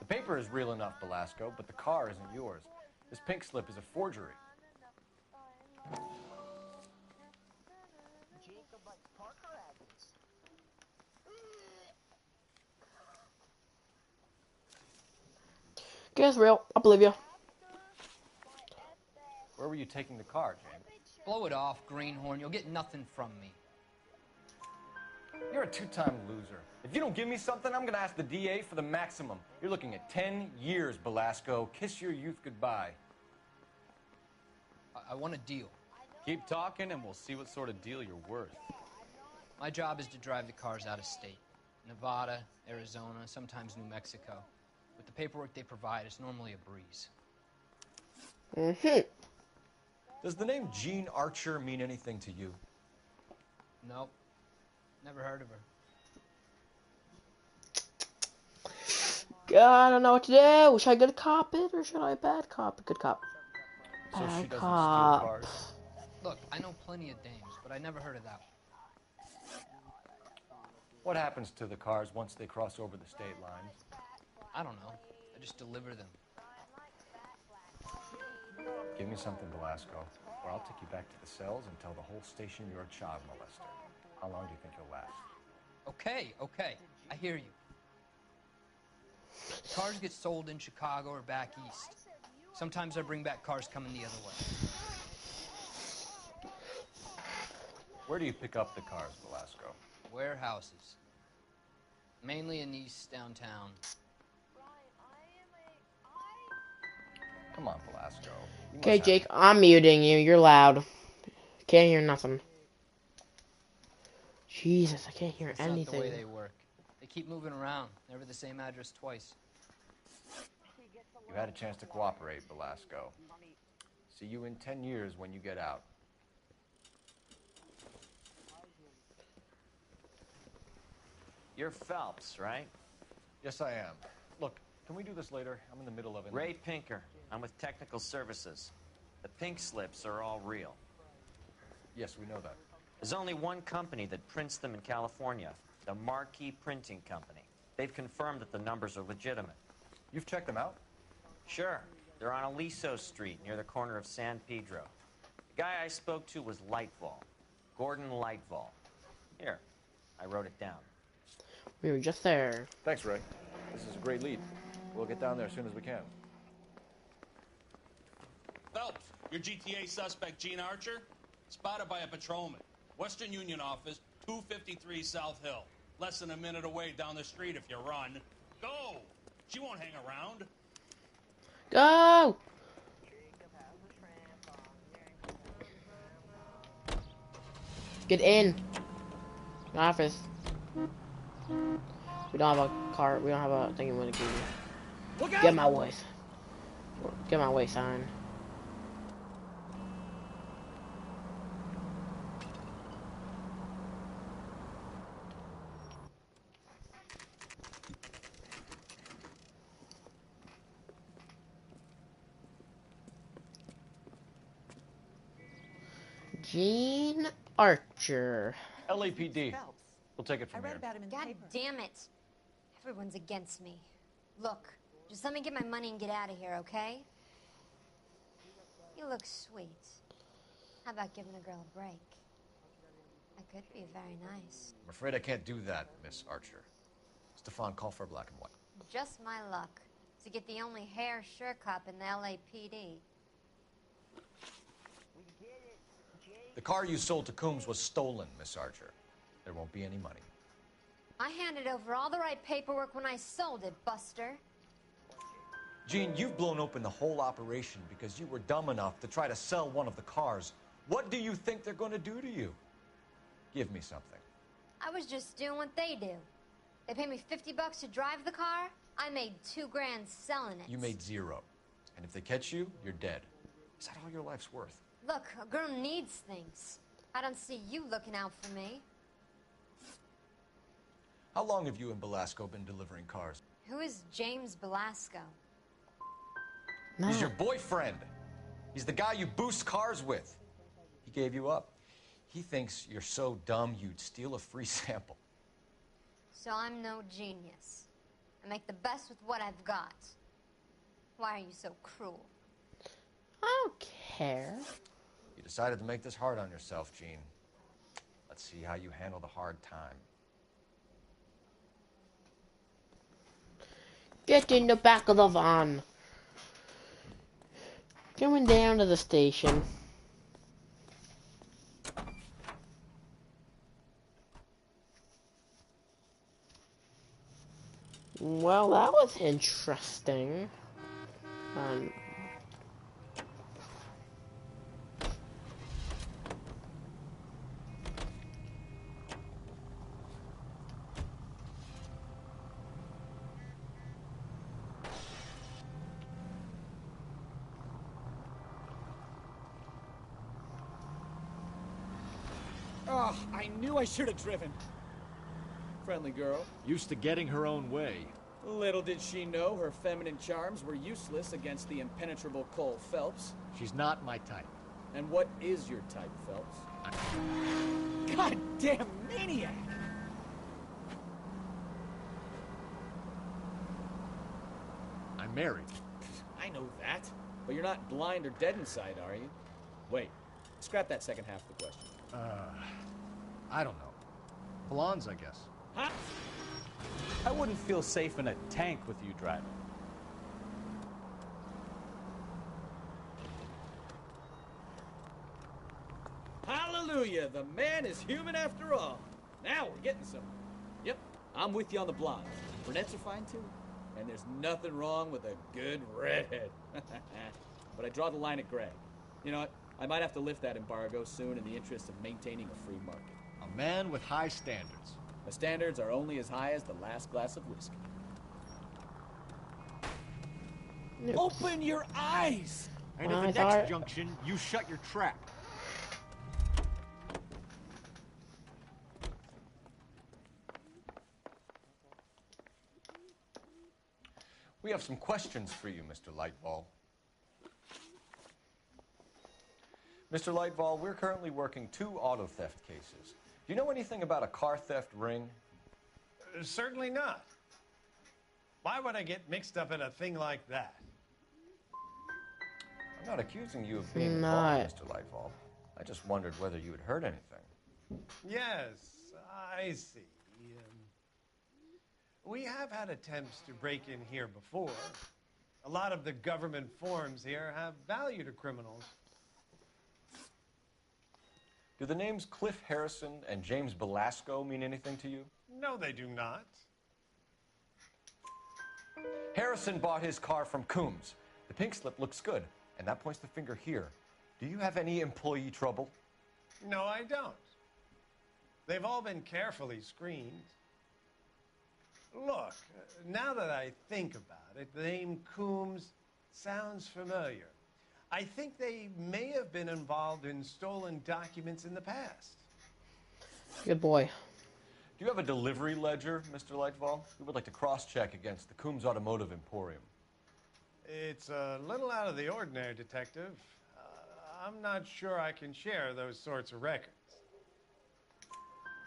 The paper is real enough, Velasco, but the car isn't yours. This pink slip is a forgery. Guess real. I believe you. Where were you taking the car, James? Blow it off, greenhorn. You'll get nothing from me. You're a 2-time loser. If you don't give me something, I'm gonna ask the DA for the maximum. You're looking at 10 years, Velasco. Kiss your youth goodbye. I want a deal. Keep talking and we'll see what sort of deal you're worth. My job is to drive the cars out of state. Nevada, Arizona, sometimes New Mexico. With the paperwork they provide, it's normally a breeze. Mm-hmm. Does the name Jean Archer mean anything to you? Nope. Never heard of her. God, I don't know what to do. Should I good cop it or should I bad cop it? Good cop. So she Bad doesn't cop. steal cars? Look, I know plenty of dames, but I never heard of that one. What happens to the cars once they cross over the state lines? I don't know. I just deliver them. Give me something, Velasco, or I'll take you back to the cells and tell the whole station you're a child molester. How long do you think you'll last? Okay, okay. I hear you. Cars get sold in Chicago or back east. Sometimes I bring back cars coming the other way. Where do you pick up the cars, Velasco? Warehouses. Mainly in East downtown. Come on, Velasco. You Okay, must have- Jake, I'm muting you. You're loud. Can't hear nothing. Jesus, I can't hear That's anything. not the way they work. They keep moving around. Never the same address twice. You had a chance to cooperate, Velasco. See you in 10 years when you get out. You're Phelps, right? Yes, I am. Look, can we do this later? I'm in the middle of it. Ray Pinker. I'm with Technical Services. The pink slips are all real. Yes, we know that. There's only one company that prints them in California, the Marquee Printing Company. They've confirmed that the numbers are legitimate. You've checked them out? Sure. They're on Aliso Street, near the corner of San Pedro. The guy I spoke to was Lightfall. Gordon Lightfall. Here, I wrote it down. We were just there. Thanks, Ray. This is a great lead. We'll get down there as soon as we can. Phelps, your GTA suspect, Gene Archer, spotted by a patrolman. Western Union office, 253 South Hill. Less than a minute away down the street if you run. Go! She won't hang around. Go! Get in. Office. We don't have a car. We don't have a thing with a key. Get my way. Get my way sign. Gene Archer. LAPD. We'll take it from here. God damn it. Everyone's against me. Look, just let me get my money and get out of here, okay? You look sweet. How about giving a girl a break? I could be very nice. I'm afraid I can't do that, Miss Archer. Stefan, call for black and white. Just my luck to get the only hair sure cop in the LAPD. The car you sold to Coombs was stolen, Miss Archer. There won't be any money. I handed over all the right paperwork when I sold it, Buster. Gene, you've blown open the whole operation because you were dumb enough to try to sell one of the cars. What do you think they're going to do to you? Give me something. I was just doing what they do. They paid me $50 to drive the car. I made $2 grand selling it. You made zero. And if they catch you, you're dead. Is that all your life's worth? Look, a girl needs things. I don't see you looking out for me. How long have you and Belasco been delivering cars? Who is James Belasco? No. He's your boyfriend. He's the guy you boost cars with. He gave you up. He thinks you're so dumb you'd steal a free sample. So I'm no genius. I make the best with what I've got. Why are you so cruel? I don't care. You decided to make this hard on yourself, Gene. Let's see how you handle the hard time. Get in the back of the van. Coming down to the station. Well, that was interesting. Oh, I knew I should have driven. Friendly girl. Used to getting her own way. Little did she know her feminine charms were useless against the impenetrable Cole Phelps. She's not my type. And what is your type, Phelps? Goddamn maniac! I'm married. I know that. But you're not blind or dead inside, are you? Wait, scrap that second half of the question. I don't know. Blondes, I guess. Huh? I wouldn't feel safe in a tank with you driving. Hallelujah! The man is human after all. Now we're getting somewhere. Yep, I'm with you on the blondes. Brunettes are fine too. And there's nothing wrong with a good redhead. But I draw the line at gray. You know what? I might have to lift that embargo soon in the interest of maintaining a free market. A man with high standards. The standards are only as high as the last glass of whiskey. Oops. Open your eyes! And at the next junction, you shut your trap. We have some questions for you, Mr. Lightball. Mr. Lightball, we're currently working 2 auto theft cases. Do you know anything about a car theft ring? Certainly not. Why would I get mixed up in a thing like that? I'm not accusing you of being involved, Mr. Lightball. I just wondered whether you had heard anything. Yes, I see. We have had attempts to break in here before. A lot of the government forms here have value to criminals. Do the names Cliff Harrison and James Belasco mean anything to you? No, they do not. Harrison bought his car from Coombs. The pink slip looks good, and that points the finger here. Do you have any employee trouble? No, I don't. They've all been carefully screened. Look, now that I think about it, the name Coombs sounds familiar. I think they may have been involved in stolen documents in the past. Good boy. Do you have a delivery ledger, Mr. Lightfall? We would like to cross-check against the Coombs Automotive Emporium. It's a little out of the ordinary, Detective. I'm not sure I can share those sorts of records.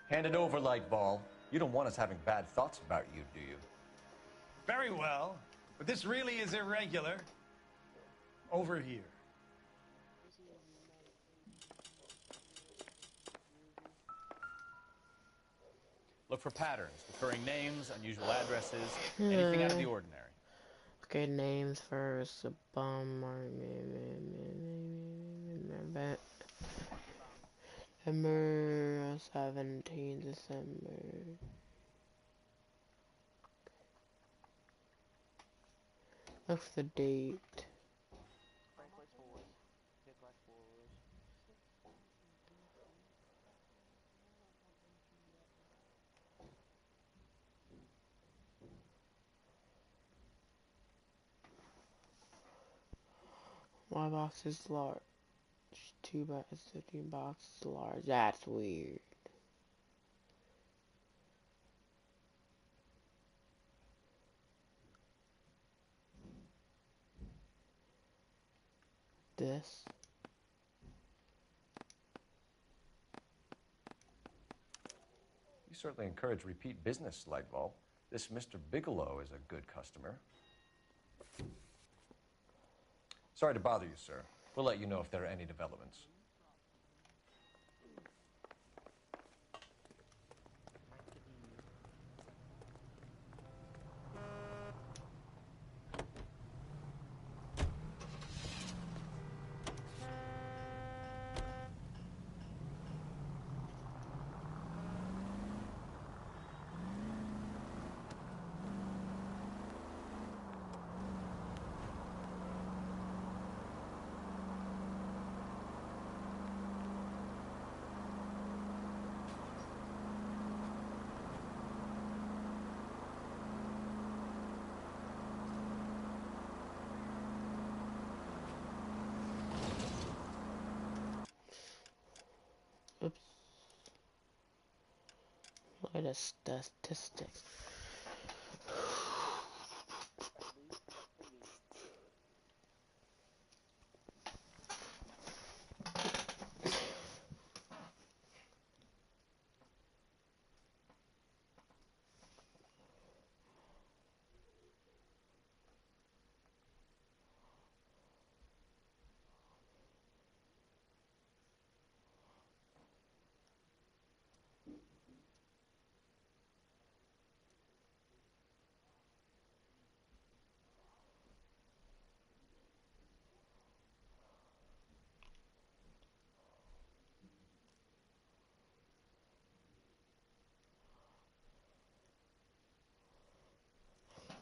Hand it over, Lightball. You don't want us having bad thoughts about you, do you? Very well, but this really is irregular. Over here. Look for patterns, recurring names, unusual addresses, anything out of the ordinary. Okay, names first. December 17 December. Look for the date. My box is large. 2 by 15 boxes large. That's weird. This. You certainly encourage repeat business, Lightball. This Mr. Bigelow is a good customer. Sorry to bother you, sir. We'll let you know if there are any developments. Oops. Look at the statistics.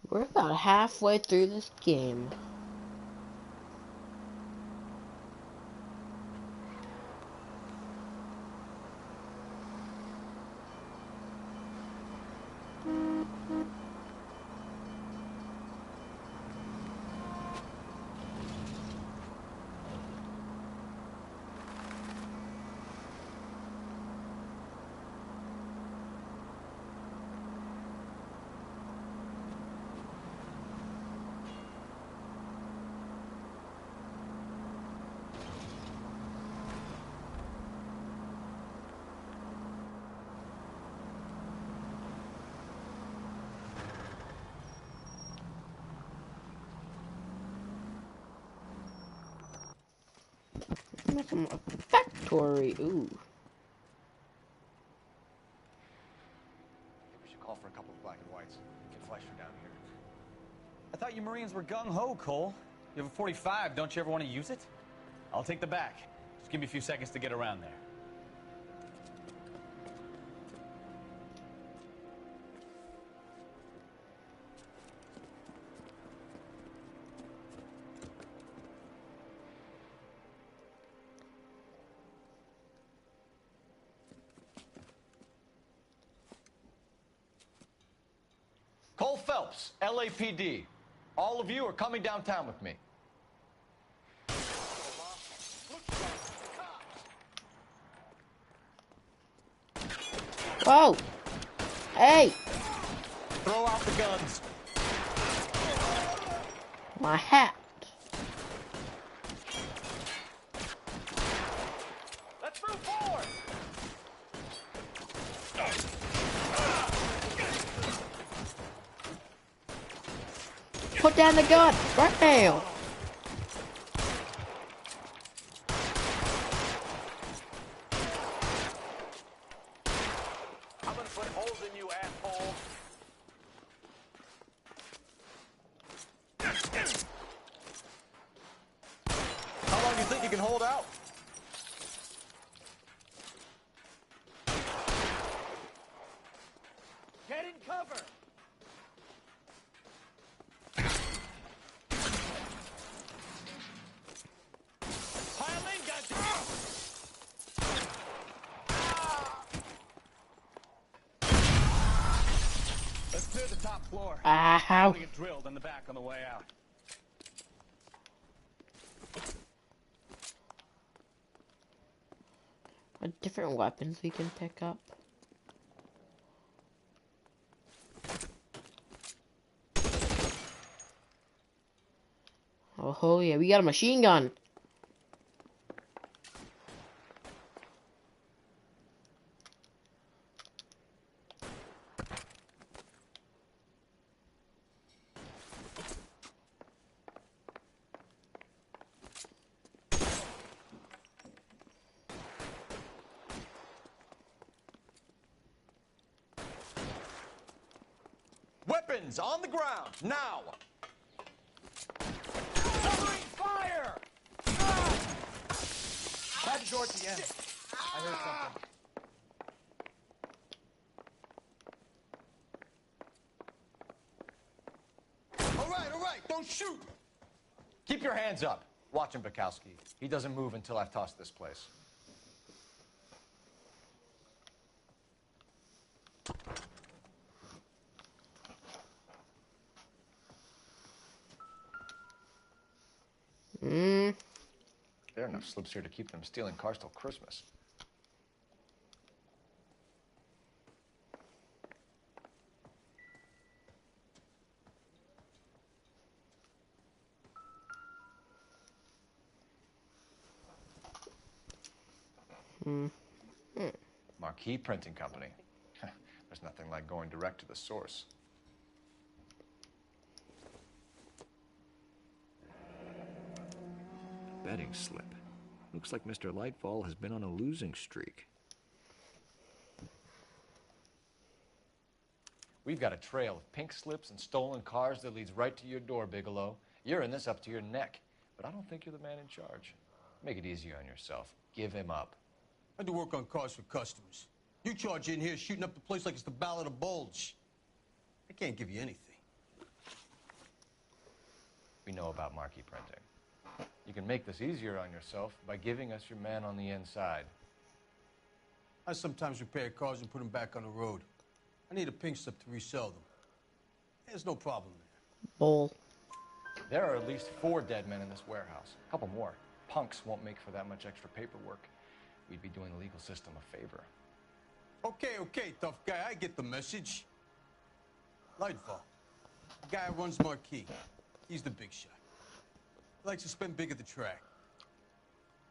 We're about halfway through this game. Make them a factory. Ooh. I think we should call for a couple of black and whites. thought you Marines were gung-ho, Cole. You have a .45. Don't you ever want to use it? I'll take the back. Just give me a few seconds to get around there. Cole Phelps, LAPD. All of you are coming downtown with me. Whoa! Hey! Throw out the guns. My hat. Let's move forward. Put down the gun right now. I'm gonna put holes in you, asshole. How long do you think you can hold out? Get in cover. Pile in, Let's clear the top floor. Ow. I'm gonna get drilled in the back on the way out. What different weapons we can pick up? Oh yeah, we got a machine gun. Weapons on the ground, now! Covering fire! Bad door at the end. I heard something. All right, don't shoot! Keep your hands up. Watch him, Bukowski. He doesn't move until I've tossed this place. There are enough slips here to keep them stealing cars till Christmas. Marquee Printing Company. There's nothing like going direct to the source. Betting slip. Looks like Mr. Lightfall has been on a losing streak. We've got a trail of pink slips and stolen cars that leads right to your door, Bigelow. You're in this up to your neck, but I don't think you're the man in charge. Make it easier on yourself. Give him up. I do work on cars for customers. You charge in here shooting up the place like it's the Ballad of Bulge. I can't give you anything. We know about marquee printing. You can make this easier on yourself by giving us your man on the inside. I sometimes repair cars and put them back on the road. I need a pink slip to resell them. There's no problem there. Bull. There are at least 4 dead men in this warehouse. A couple more. Punks won't make for that much extra paperwork. We'd be doing the legal system a favor. Okay, tough guy. I get the message. Lightfall. The guy who runs Marquee. He's the big shot. He likes to spend big at the track.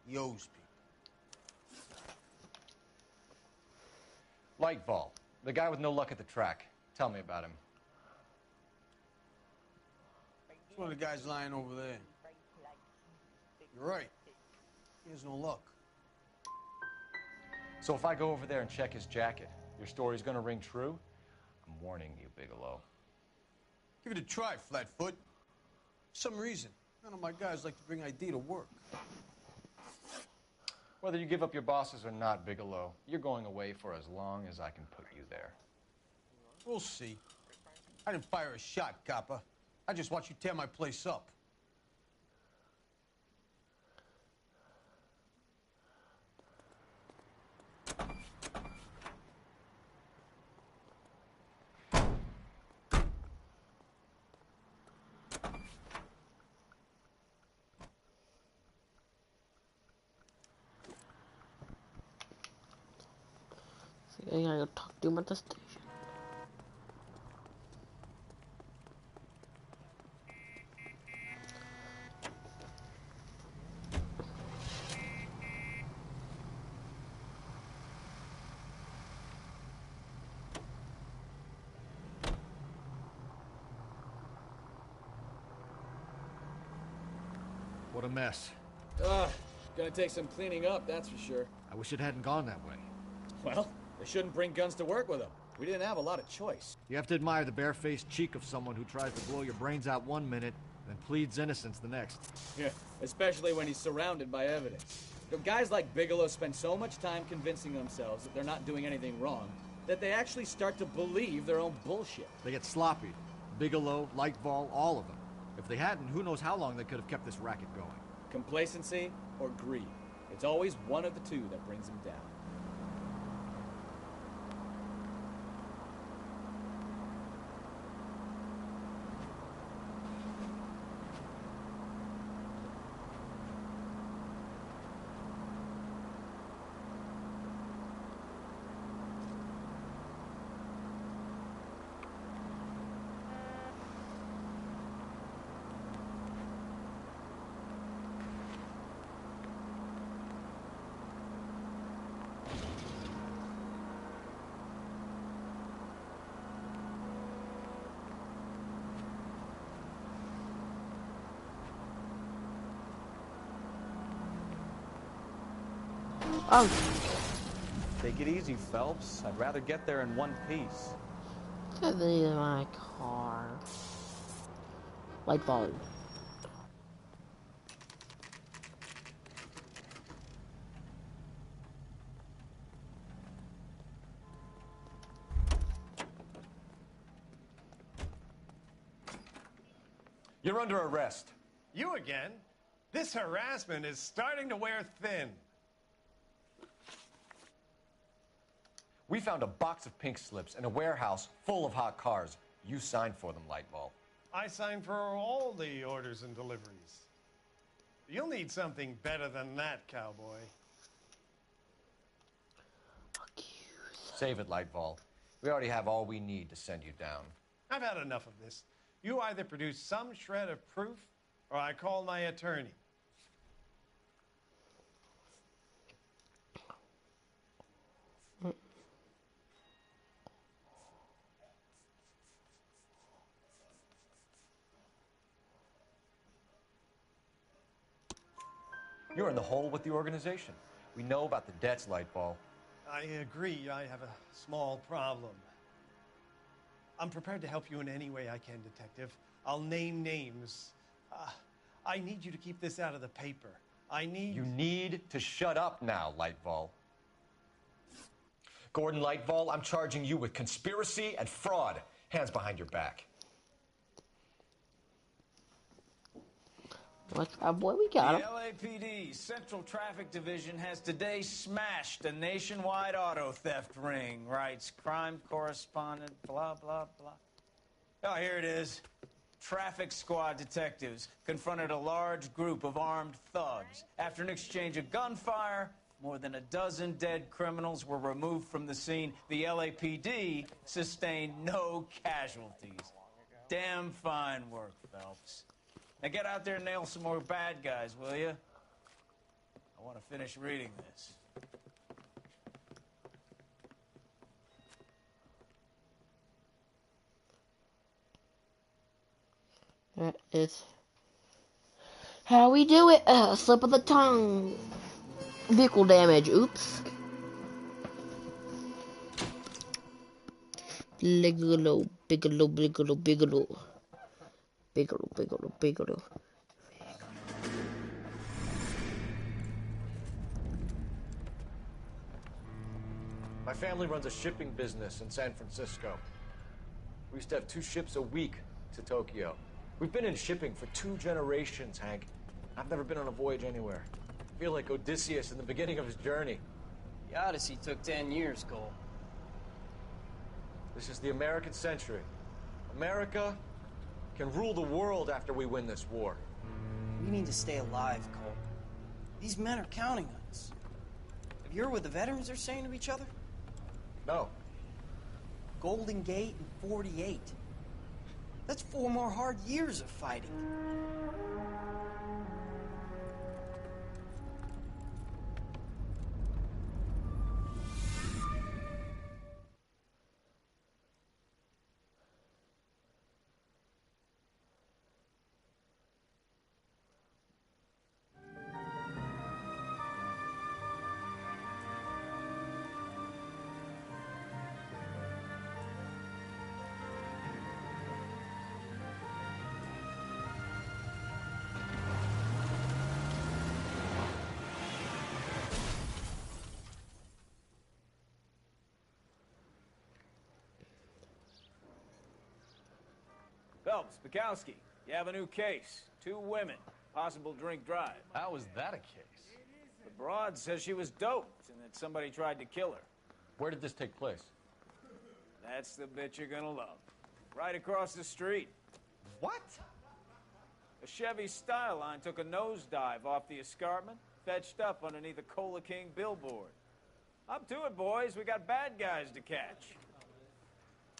He owes people. Lightfall, the guy with no luck at the track. Tell me about him. It's one of the guys lying over there. You're right. He has no luck. So if I go over there and check his jacket, your story's gonna ring true? I'm warning you, Bigelow. Give it a try, Flatfoot. some reason, none of my guys like to bring ID to work. Whether you give up your bosses or not, Bigelow, you're going away for as long as I can put you there. We'll see. I didn't fire a shot, copper. I just watched you tear my place up. I gotta go talk to him at the station. What a mess. Gonna take some cleaning up, that's for sure. I wish it hadn't gone that way. Well, they shouldn't bring guns to work with them. We didn't have a lot of choice. You have to admire the barefaced cheek of someone who tries to blow your brains out one minute, then pleads innocence the next. Yeah, especially when he's surrounded by evidence. You know, guys like Bigelow spend so much time convincing themselves that they're not doing anything wrong, that they actually start to believe their own bullshit. They get sloppy. Bigelow, Lightfall, all of them. If they hadn't, who knows how long they could have kept this racket going. Complacency or greed. It's always one of the two that brings them down. Oh. Take it easy, Phelps. I'd rather get there in one piece. Get in my car. Light bulb. You're under arrest. You again? This harassment is starting to wear thin. We found a box of pink slips in a warehouse full of hot cars. You signed for them, Lightball. I signed for all the orders and deliveries. You'll need something better than that, cowboy. Save it, Lightball. We already have all we need to send you down. I've had enough of this. You either produce some shred of proof, or I call my attorney. You're in the hole with the organization. We know about the debts, Lightball. I agree. I have a small problem. I'm prepared to help you in any way I can, Detective. I'll name names. I need you to keep this out of the paper. You need to shut up now, Lightball. Gordon Lightball, I'm charging you with conspiracy and fraud. Hands behind your back. Boy, we got him. The LAPD Central Traffic Division has today smashed a nationwide auto theft ring, writes crime correspondent, blah, blah, blah. Oh, here it is. Traffic squad detectives confronted a large group of armed thugs. After an exchange of gunfire, more than a dozen dead criminals were removed from the scene. The LAPD sustained no casualties. Damn fine work, Phelps. Now get out there and nail some more bad guys, will you? I want to finish reading this. That is how we do it. Slip of the tongue. Vehicle damage. Oops. Bigelow. Bigelow. My family runs a shipping business in San Francisco. We used to have 2 ships a week to Tokyo. We've been in shipping for 2 generations, Hank. I've never been on a voyage anywhere. I feel like Odysseus in the beginning of his journey. The Odyssey took 10 years, Cole. This is the American century. America can rule the world after we win this war. We need to stay alive, Cole. These men are counting on us. Have you heard what the veterans are saying to each other? No. Golden Gate and 48. That's 4 more hard years of fighting. Phelps, Bukowski, you have a new case. 2 women, possible drink drive. How was that a case? The broad says she was doped and that somebody tried to kill her. Where did this take place? That's the bit you're gonna love. Right across the street. What? A Chevy Styline took a nosedive off the escarpment, fetched up underneath a Cola King billboard. Up to it, boys. We got bad guys to catch.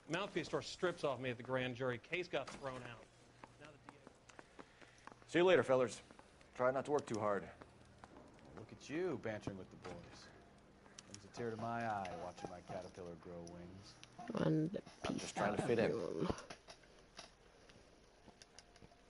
Mouthpiece store strips off me at the grand jury. Case got thrown out. Now the DA... See you later, fellers. Try not to work too hard. Look at you bantering with the boys. Brings a tear to my eye watching my caterpillar grow wings. And I'm just trying to fit in.